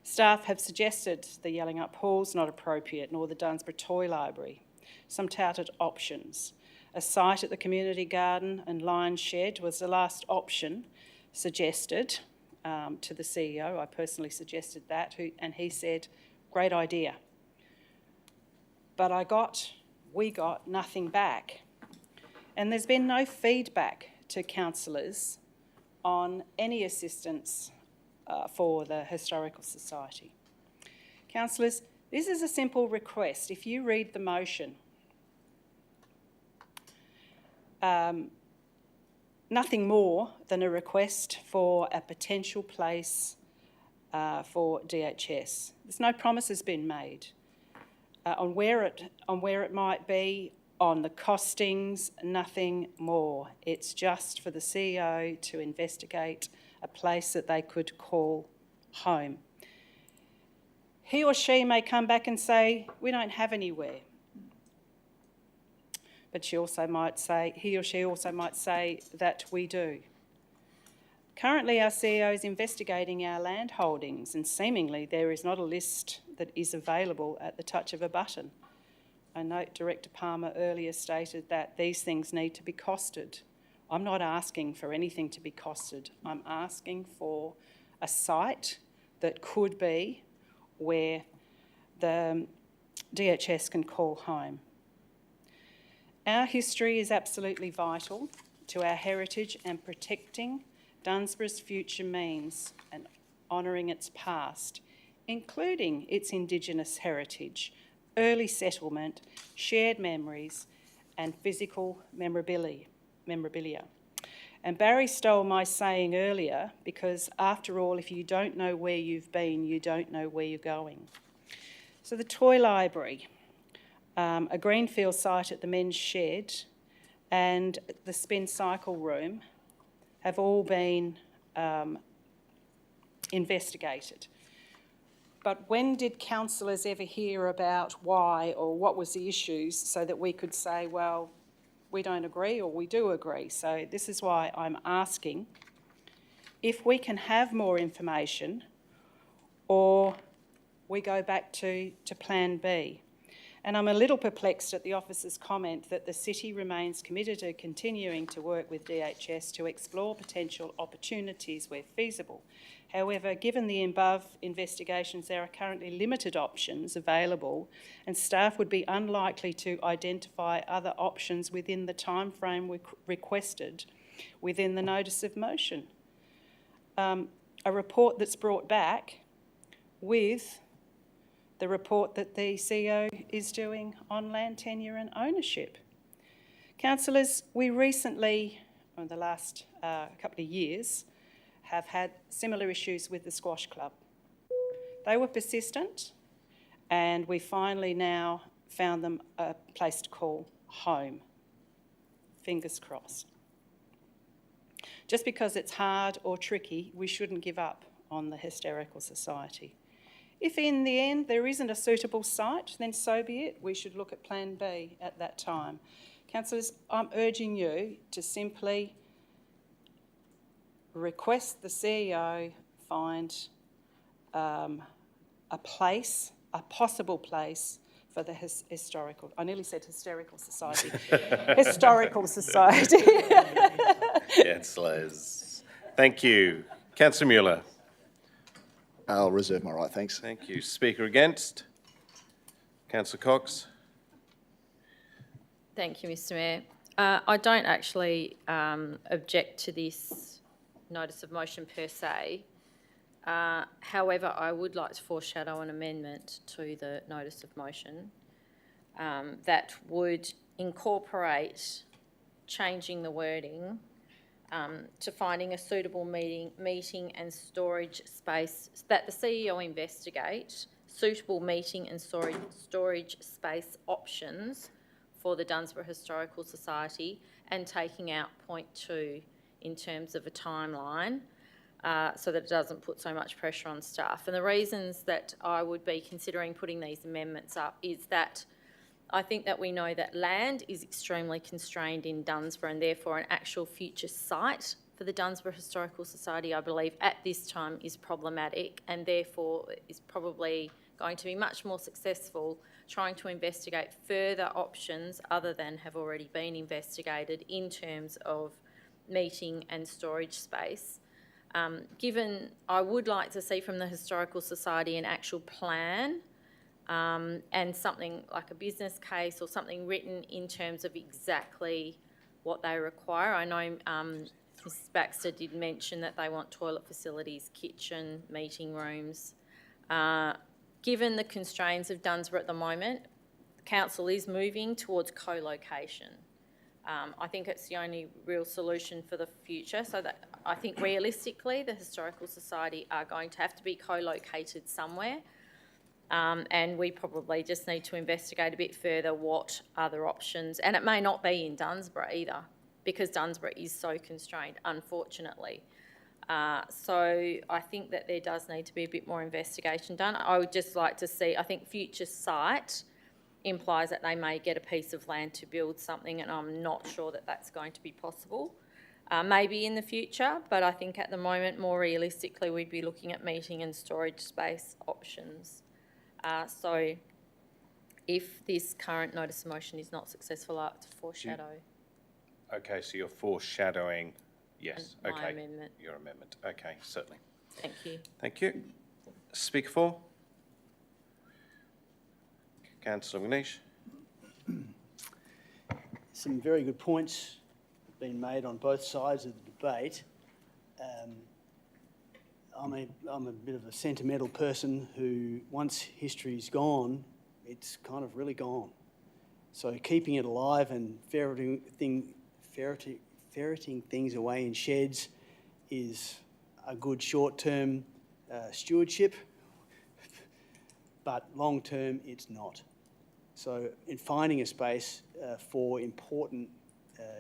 Staff have suggested the Yelling Up Hall's not appropriate, nor the Dunsborough Toy Library. Some touted options. A site at the community garden and lion shed was the last option suggested to the CEO. I personally suggested that, and he said, great idea. But we got nothing back. And there's been no feedback to councillors on any assistance for the Historical Society. Councillors, this is a simple request. If you read the motion, nothing more than a request for a potential place for DHS. There's no promises been made on where it might be, on the costings, nothing more. It's just for the CEO to investigate a place that they could call home. He or she may come back and say, we don't have anywhere. But he or she also might say that we do. Currently, our CEO is investigating our land holdings, and seemingly there is not a list that is available at the touch of a button. I note Director Palmer earlier stated that these things need to be costed. I'm not asking for anything to be costed. I'm asking for a site that could be where the DHS can call home. Our history is absolutely vital to our heritage, and protecting Dunsborough's future means and honouring its past, including its Indigenous heritage, early settlement, shared memories and physical memorabilia. And Barry stole my saying earlier, because after all, if you don't know where you've been, you don't know where you're going. So the Toy Library, a greenfield site at the men's shed and the spin cycle room have all been investigated. But when did councillors ever hear about why or what was the issues so that we could say, well, we don't agree or we do agree? So this is why I'm asking if we can have more information, or we go back to Plan B. And I'm a little perplexed at the officer's comment that the city remains committed to continuing to work with DHS to explore potential opportunities where feasible. However, given the above investigations, there are currently limited options available, and staff would be unlikely to identify other options within the timeframe requested within the notice of motion. A report that's brought back with the report that the CEO is doing on land tenure and ownership. Councillors, we recently, in the last couple of years, have had similar issues with the squash club. They were persistent, and we finally now found them a place to call home. Fingers crossed. Just because it's hard or tricky, we shouldn't give up on the Historical Society. If in the end there isn't a suitable site, then so be it. We should look at Plan B at that time. Councillors, I'm urging you to simply request the CEO find a possible place for the historical, I nearly said Hysterical Society, Historical Society. Councillors. Thank you. Councillor Mueller. I'll reserve my right, thanks. Thank you. Speaker against? Councillor Cox. Thank you, Mr Mayor. I don't actually object to this notice of motion per se. However, I would like to foreshadow an amendment to the notice of motion that would incorporate changing the wording to finding a suitable meeting and storage space, that the CEO investigate suitable meeting and storage space options for the Dunsborough Historical Society, and taking out point 2 in terms of a timeline so that it doesn't put so much pressure on staff. And the reasons that I would be considering putting these amendments up is that I think that we know that land is extremely constrained in Dunsborough, and therefore an actual future site for the Dunsborough Historical Society, I believe, at this time is problematic, and therefore is probably going to be much more successful trying to investigate further options other than have already been investigated in terms of meeting and storage space. Given I would like to see from the Historical Society an actual plan and something like a business case or something written in terms of exactly what they require. I know Mrs Baxter did mention that they want toilet facilities, kitchen, meeting rooms. Given the constraints of Dunsborough at the moment, the council is moving towards co-location. I think it's the only real solution for the future, so that I think realistically the Historical Society are going to have to be co-located somewhere, and we probably just need to investigate a bit further what other options, and it may not be in Dunsborough either, because Dunsborough is so constrained, unfortunately. So I think that there does need to be a bit more investigation done. I would just like to see, I think future site implies that they may get a piece of land to build something, and I'm not sure that that's going to be possible. Maybe in the future, but I think at the moment, more realistically, we'd be looking at meeting and storage space options. So if this current notice of motion is not successful, I'd like to foreshadow. Okay, so you're foreshadowing, yes, my okay. amendment. Your amendment, okay, certainly. Thank you. Thank you. Speaker 4. Councillor McNeish. Some very good points have been made on both sides of the debate. I'm a bit of a sentimental person who, once history's gone, it's kind of really gone. So keeping it alive and ferreting things away in sheds is a good short-term stewardship, but long-term it's not. So in finding a space for important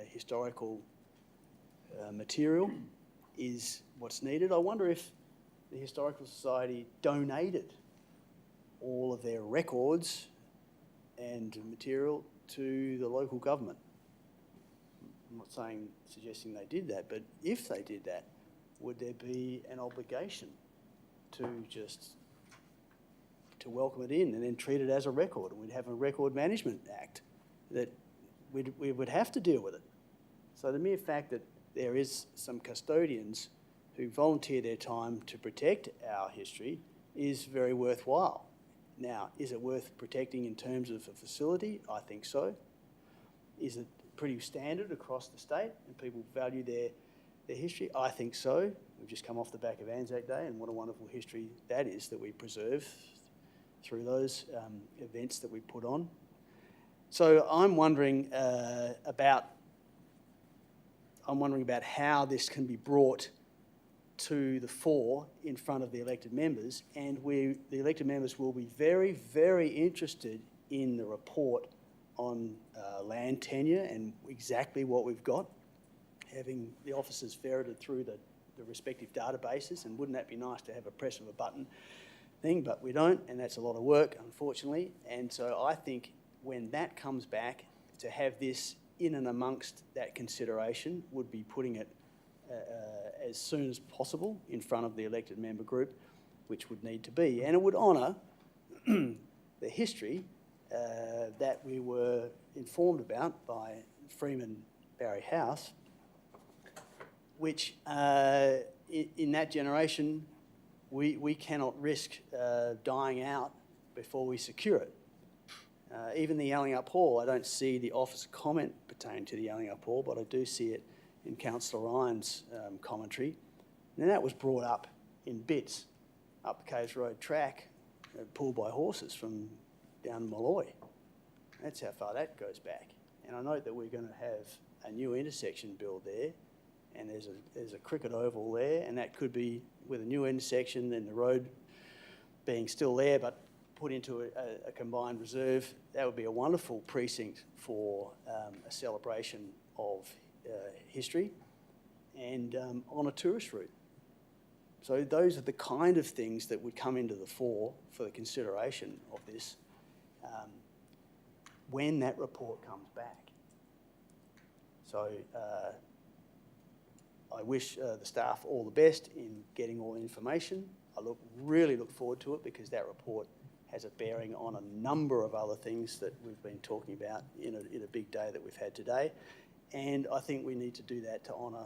historical material is what's needed. I wonder if the Historical Society donated all of their records and material to the local government. I'm not suggesting they did that, but if they did that, would there be an obligation to welcome it in and then treat it as a record? And we'd have a Record Management Act that we would have to deal with it. So the mere fact that there is some custodians who volunteer their time to protect our history is very worthwhile. Now, is it worth protecting in terms of a facility? I think so. Is it pretty standard across the state and people value their history? I think so. We've just come off the back of Anzac Day, and what a wonderful history that is that we preserve through those events that we put on. So I'm wondering about how this can be brought to the fore in front of the elected members, and the elected members will be very, very interested in the report on land tenure and exactly what we've got, having the officers ferreted through the respective databases, and wouldn't that be nice to have a press of a button thing, but we don't, and that's a lot of work, unfortunately. And so I think when that comes back, to have this in and amongst that consideration would be putting it as soon as possible in front of the elected member group, which would need to be. And it would honour the history that we were informed about by Freeman Barry House, which in that generation we cannot risk dying out before we secure it. Even the Yallingup Hall, I don't see the officer comment pertaining to the Yallingup Hall, but I do see it in Councillor Ryan's commentary. And that was brought up in bits up the Caves Road track, pulled by horses from down Molloy. That's how far that goes back. And I note that we're going to have a new intersection built there, and there's a cricket oval there, and that could be with a new intersection and the road being still there, but put into a combined reserve. That would be a wonderful precinct for a celebration of history and on a tourist route. So those are the kind of things that would come into the fore for the consideration of this when that report comes back. So I wish the staff all the best in getting all the information. I really look forward to it because that report has a bearing on a number of other things that we've been talking about in a big day that we've had today. And I think we need to do that to honour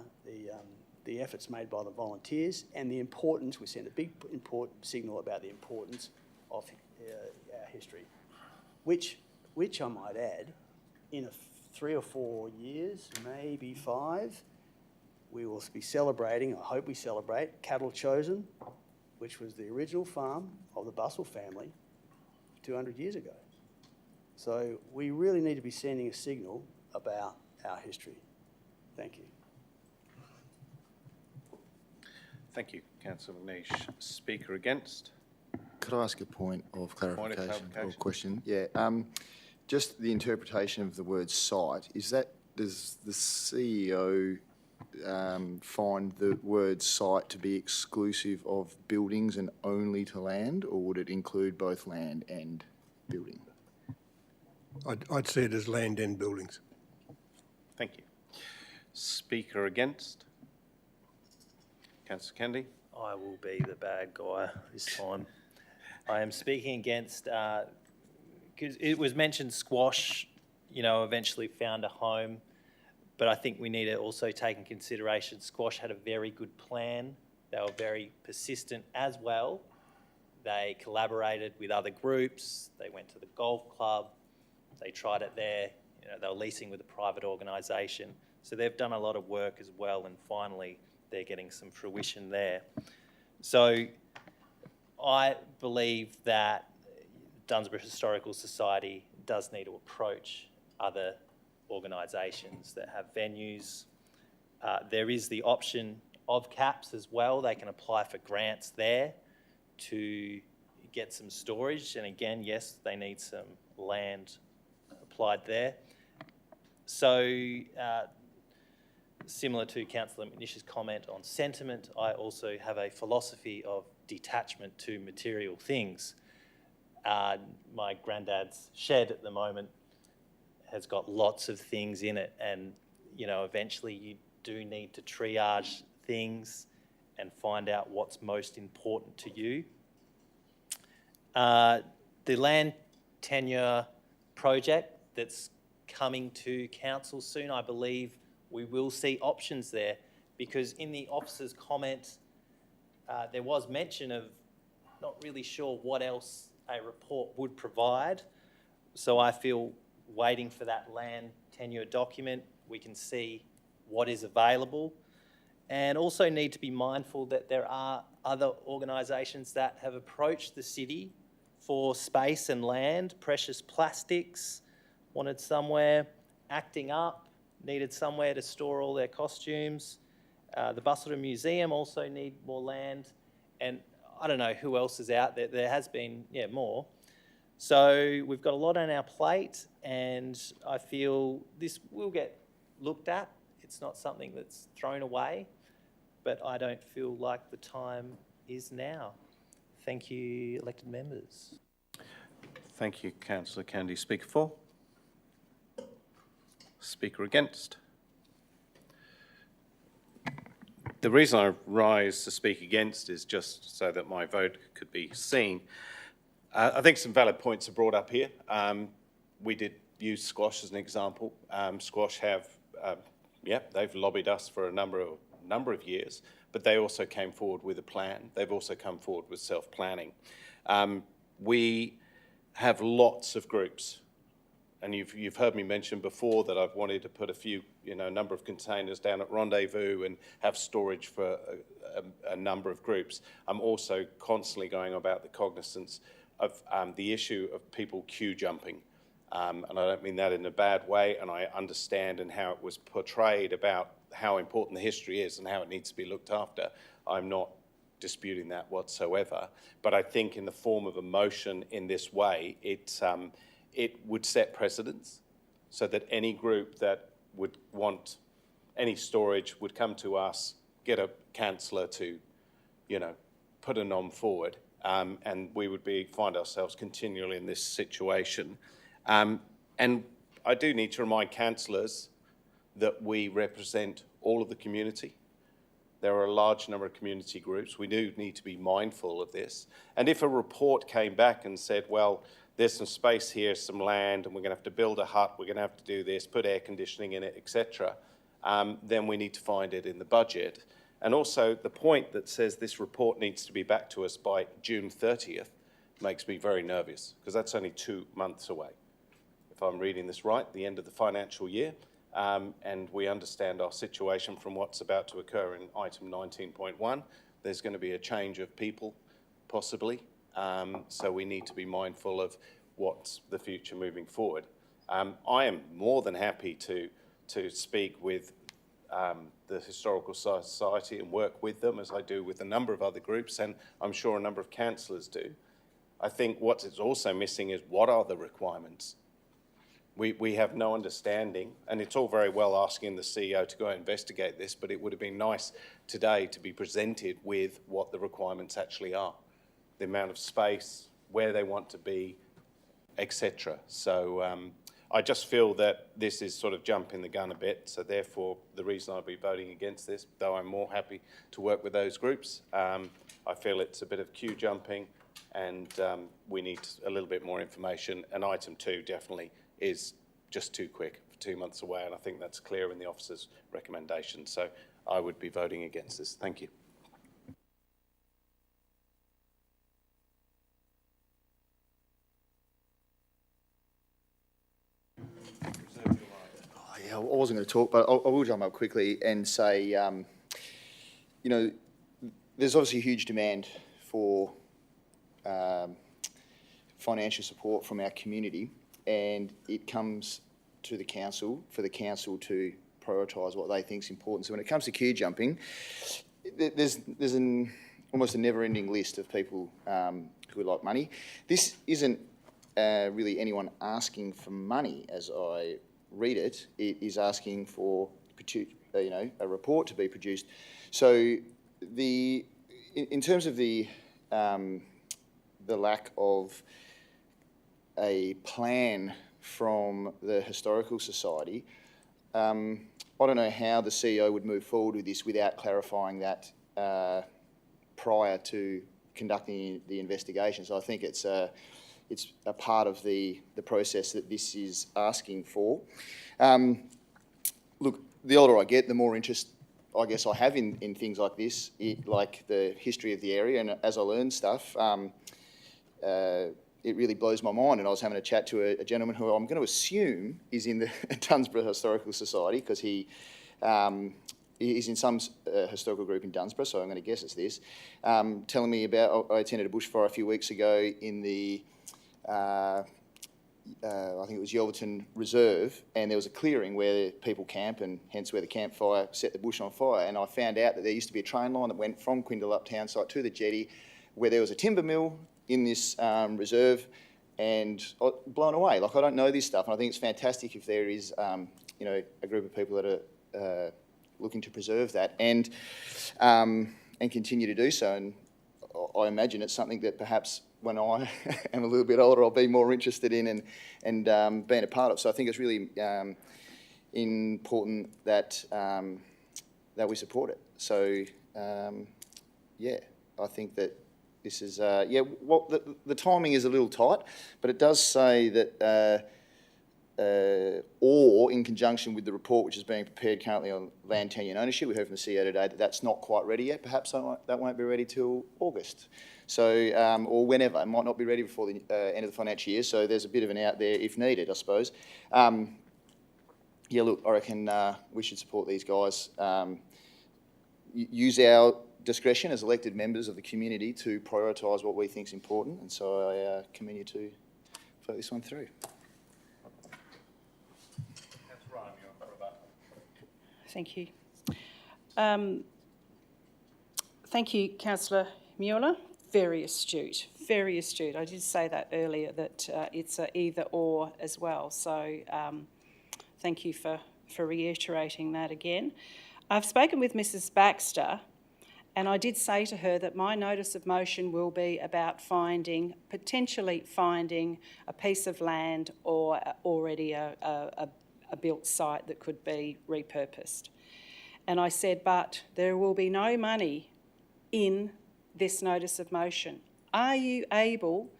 the efforts made by the volunteers and the importance. We send a big important signal about the importance of our history, which I might add, in 3 or 4 years, maybe 5, we will be celebrating, I hope we celebrate, Cattle Chosen, which was the original farm of the Bussell family 200 years ago. So we really need to be sending a signal about our history. Thank you. Thank you, Councillor McNeish. Speaker against? Could I ask a point of clarification or clarification. question? Yeah, just the interpretation of the word site, does the CEO find the word site to be exclusive of buildings and only to land, or would it include both land and building? I'd see it as land and buildings. Thank you. Speaker against? Councillor Kennedy? I will be the bad guy this time. I am speaking against, because it was mentioned squash, eventually found a home, but I think we need to also take in consideration squash had a very good plan. They were very persistent as well. They collaborated with other groups. They went to the golf club. They tried it there. They were leasing with a private organisation. So they've done a lot of work as well, and finally they're getting some fruition there. So I believe that Dunsborough Historical Society does need to approach other organisations that have venues. There is the option of CAPS as well. They can apply for grants there to get some storage. And again, yes, they need some land applied there. So similar to Councillor McNish's comment on sentiment, I also have a philosophy of detachment to material things. My granddad's shed at the moment has got lots of things in it, and eventually you do need to triage things and find out what's most important to you. The land tenure project that's coming to council soon, I believe we will see options there, because in the officer's comment there was mention of not really sure what else a report would provide. So I feel waiting for that land tenure document, we can see what is available, and also need to be mindful that there are other organisations that have approached the city for space and land. Precious Plastics wanted somewhere, Acting Up needed somewhere to store all their costumes. The Busselton Museum also need more land, and I don't know who else is out there. There has been, more. So we've got a lot on our plate, and I feel this will get looked at. It's not something that's thrown away, but I don't feel like the time is now. Thank you, elected members. Thank you, Councillor Kennedy. Speaker for? Speaker against? The reason I rise to speak against is just so that my vote could be seen. I think some valid points are brought up here. We did use squash as an example. Squash have, they've lobbied us for a number of years, but they also came forward with a plan. They've also come forward with self-planning. We have lots of groups, and you've heard me mention before that I've wanted to put a number of containers down at Rendezvous and have storage for a number of groups. I'm also constantly going about the cognizance of the issue of people queue jumping. And I don't mean that in a bad way, and I understand and how it was portrayed about how important the history is and how it needs to be looked after. I'm not disputing that whatsoever, but I think in the form of a motion in this way, it would set precedents so that any group that would want any storage would come to us, get a councillor to, put a nom forward, and we would find ourselves continually in this situation. And I do need to remind councillors that we represent all of the community. There are a large number of community groups. We do need to be mindful of this. And if a report came back and said, well, there's some space here, some land, and we're going to have to build a hut, we're going to have to do this, put air conditioning in it, etc., then we need to find it in the budget. And also the point that says this report needs to be back to us by June 30th makes me very nervous, because that's only 2 months away, if I'm reading this right, the end of the financial year. And we understand our situation from what's about to occur in item 19.1. There's going to be a change of people, possibly, so we need to be mindful of what's the future moving forward. I am more than happy to speak with the Historical Society and work with them, as I do with a number of other groups, and I'm sure a number of councillors do. I think what is also missing is what are the requirements? We have no understanding, and it's all very well asking the CEO to go investigate this, but it would have been nice today to be presented with what the requirements actually are, the amount of space, where they want to be, etc. So I just feel that this is sort of jumping the gun a bit, so therefore the reason I'll be voting against this, though I'm more happy to work with those groups, I feel it's a bit of queue jumping, and we need a little bit more information, and item 2 definitely is just too quick, 2 months away, and I think that's clear in the officer's recommendation. So I would be voting against this. Thank you. Yeah, I wasn't going to talk, but I will jump up quickly and say, you know, there's obviously a huge demand for financial support from our community, and it comes to the council for the council to prioritise what they think is important. So when it comes to queue jumping, there's almost a never-ending list of people who would like money. This isn't really anyone asking for money, as I read it. It is asking for a report to be produced. So in terms of the lack of a plan from the Historical Society, I don't know how the CEO would move forward with this without clarifying that prior to conducting the investigation. So I think it's a part of the process that this is asking for. Look, the older I get, the more interest I guess I have in things like this, like the history of the area, and as I learn stuff, it really blows my mind. And I was having a chat to a gentleman who I'm going to assume is in the Dunsborough Historical Society, because he is in some historical group in Dunsborough, so I'm going to guess it's this, telling me about, I attended a bushfire a few weeks ago in the, I think it was Yelverton Reserve, and there was a clearing where people camp, and hence where the campfire set the bush on fire. And I found out that there used to be a train line that went from Quindalup town site to the jetty, where there was a timber mill in this reserve, and blown away. Like, I don't know this stuff, and I think it's fantastic if there is, you know, a group of people that are looking to preserve that and continue to do so. And I imagine it's something that perhaps when I am a little bit older, I'll be more interested in and being a part of. So I think it's really important that that we support it. So yeah, I think that this is the timing is a little tight, but it does say that or in conjunction with the report which is being prepared currently on land tenure and ownership. We heard from the CEO today that that's not quite ready yet. Perhaps that won't be ready till August. So, or whenever. It might not be ready before the end of the financial year, so there's a bit of an out there if needed, I suppose. Yeah, look, I reckon we should support these guys. Use our discretion as elected members of the community to prioritise what we think is important, and so I commend you to vote this one through. Thank you. Thank you, Councillor Mueller. Very astute, very astute. I did say that earlier, that it's a either or as well. So thank you for reiterating that again. I've spoken with Mrs. Baxter, and I did say to her that my notice of motion will be about potentially finding a piece of land or already a built site that could be repurposed. And I said, but there will be no money in this notice of motion. Are you able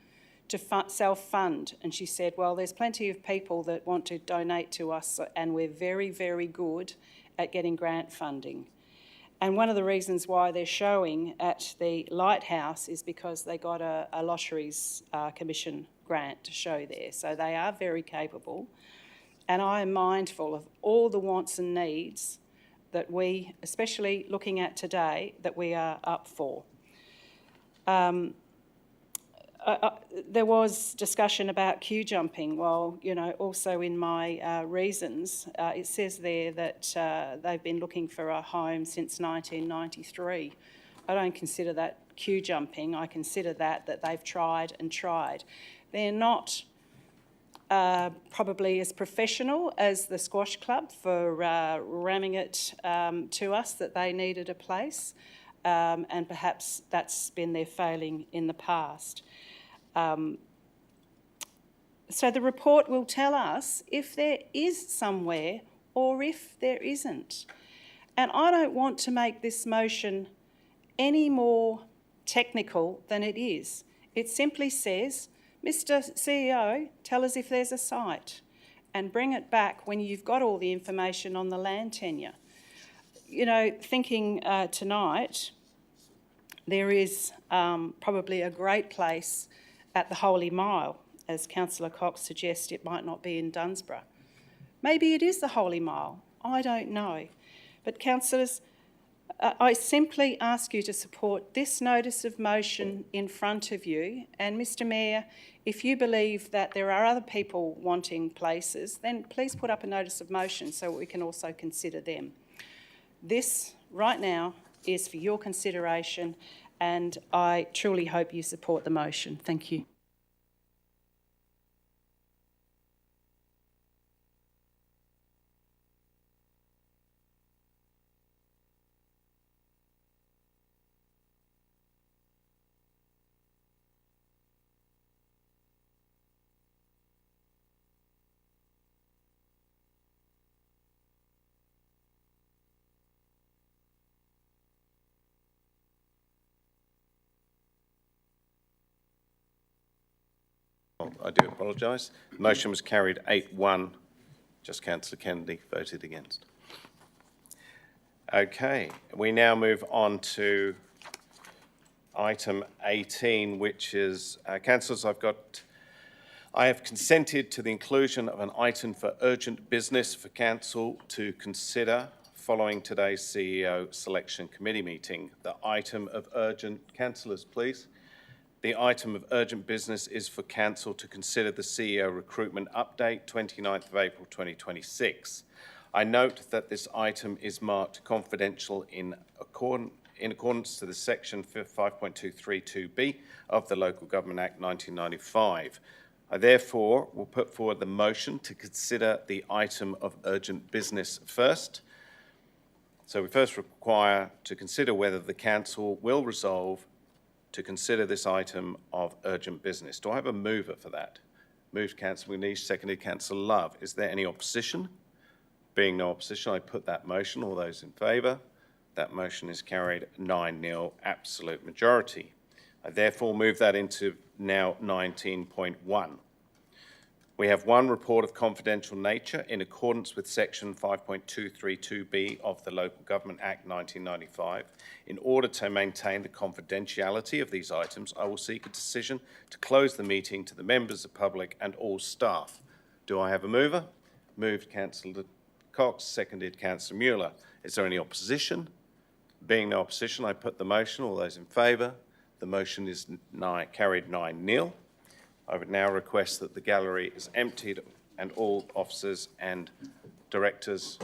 to self-fund? And she said, well, there's plenty of people that want to donate to us and we're very, very good at getting grant funding. And one of the reasons why they're showing at the Lighthouse is because they got a Lotteries Commission grant to show there. So they are very capable. And I am mindful of all the wants and needs that we, especially looking at today, that we are up for. There was discussion about queue jumping. Well, you know, also in my reasons, it says there that they've been looking for a home since 1993. I don't consider that queue jumping. I consider that they've tried and tried. They're not probably as professional as the squash club for ramming it to us that they needed a place, and perhaps that's been their failing in the past. So the report will tell us if there is somewhere or if there isn't. And I don't want to make this motion any more technical than it is. It simply says, Mr. CEO, tell us if there's a site and bring it back when you've got all the information on the land tenure. You know, thinking tonight, there is probably a great place at the Holy Mile. As Councillor Cox suggests, it might not be in Dunsborough. Maybe it is the Holy Mile. I don't know. But councillors, I simply ask you to support this notice of motion in front of you. And Mr Mayor, if you believe that there are other people wanting places, then please put up a notice of motion so we can also consider them. This, right now, is for your consideration, and I truly hope you support the motion. Thank you. I do apologise. The motion was carried 8-1. Just Councillor Kennedy voted against. Okay, we now move on to item 18, which is, councillors, I have consented to the inclusion of an item for urgent business for council to consider following today's CEO selection committee meeting. The item of urgent, councillors, please. The item of urgent business is for council to consider the CEO recruitment update, 29th of April 2026. I note that this item is marked confidential in accordance to the section 5.232B of the Local Government Act 1995. I therefore will put forward the motion to consider the item of urgent business first. So we first require to consider whether the council will resolve to consider this item of urgent business. Do I have a mover for that? Moved Councillor McNeish, seconded Councillor Love. Is there any opposition? Being no opposition, I put that motion. All those in favour? That motion is carried 9-0, absolute majority. I therefore move that into now 19.1. We have one report of confidential nature in accordance with section 5.232B of the Local Government Act 1995. In order to maintain the confidentiality of these items, I will seek a decision to close the meeting to the members of the public and all staff. Do I have a mover? Moved Councillor Cox, seconded Councillor Mueller. Is there any opposition? Being no opposition, I put the motion. All those in favour? The motion is carried 9-0. I would now request that the gallery is emptied and all officers and directors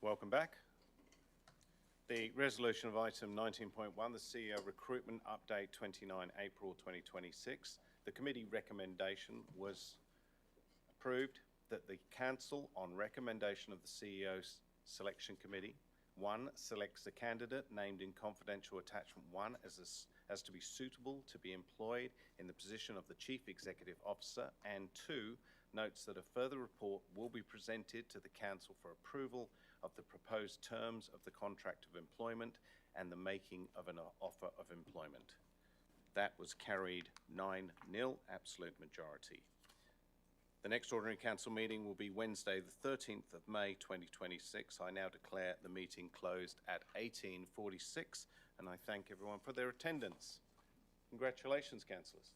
Welcome back. The resolution of item 19.1, the CEO recruitment update 29 April 2026. The committee recommendation was approved that the council, on recommendation of the CEO's selection committee, 1, selects a candidate named in confidential attachment 1 as to be suitable to be employed in the position of the Chief Executive Officer, and 2, notes that a further report will be presented to the council for approval of the proposed terms of the contract of employment and the making of an offer of employment. That was carried 9-0, absolute majority. The next ordinary council meeting will be Wednesday, the 13th of May 2026. I now declare the meeting closed at 18:46, and I thank everyone for their attendance. Congratulations, councillors.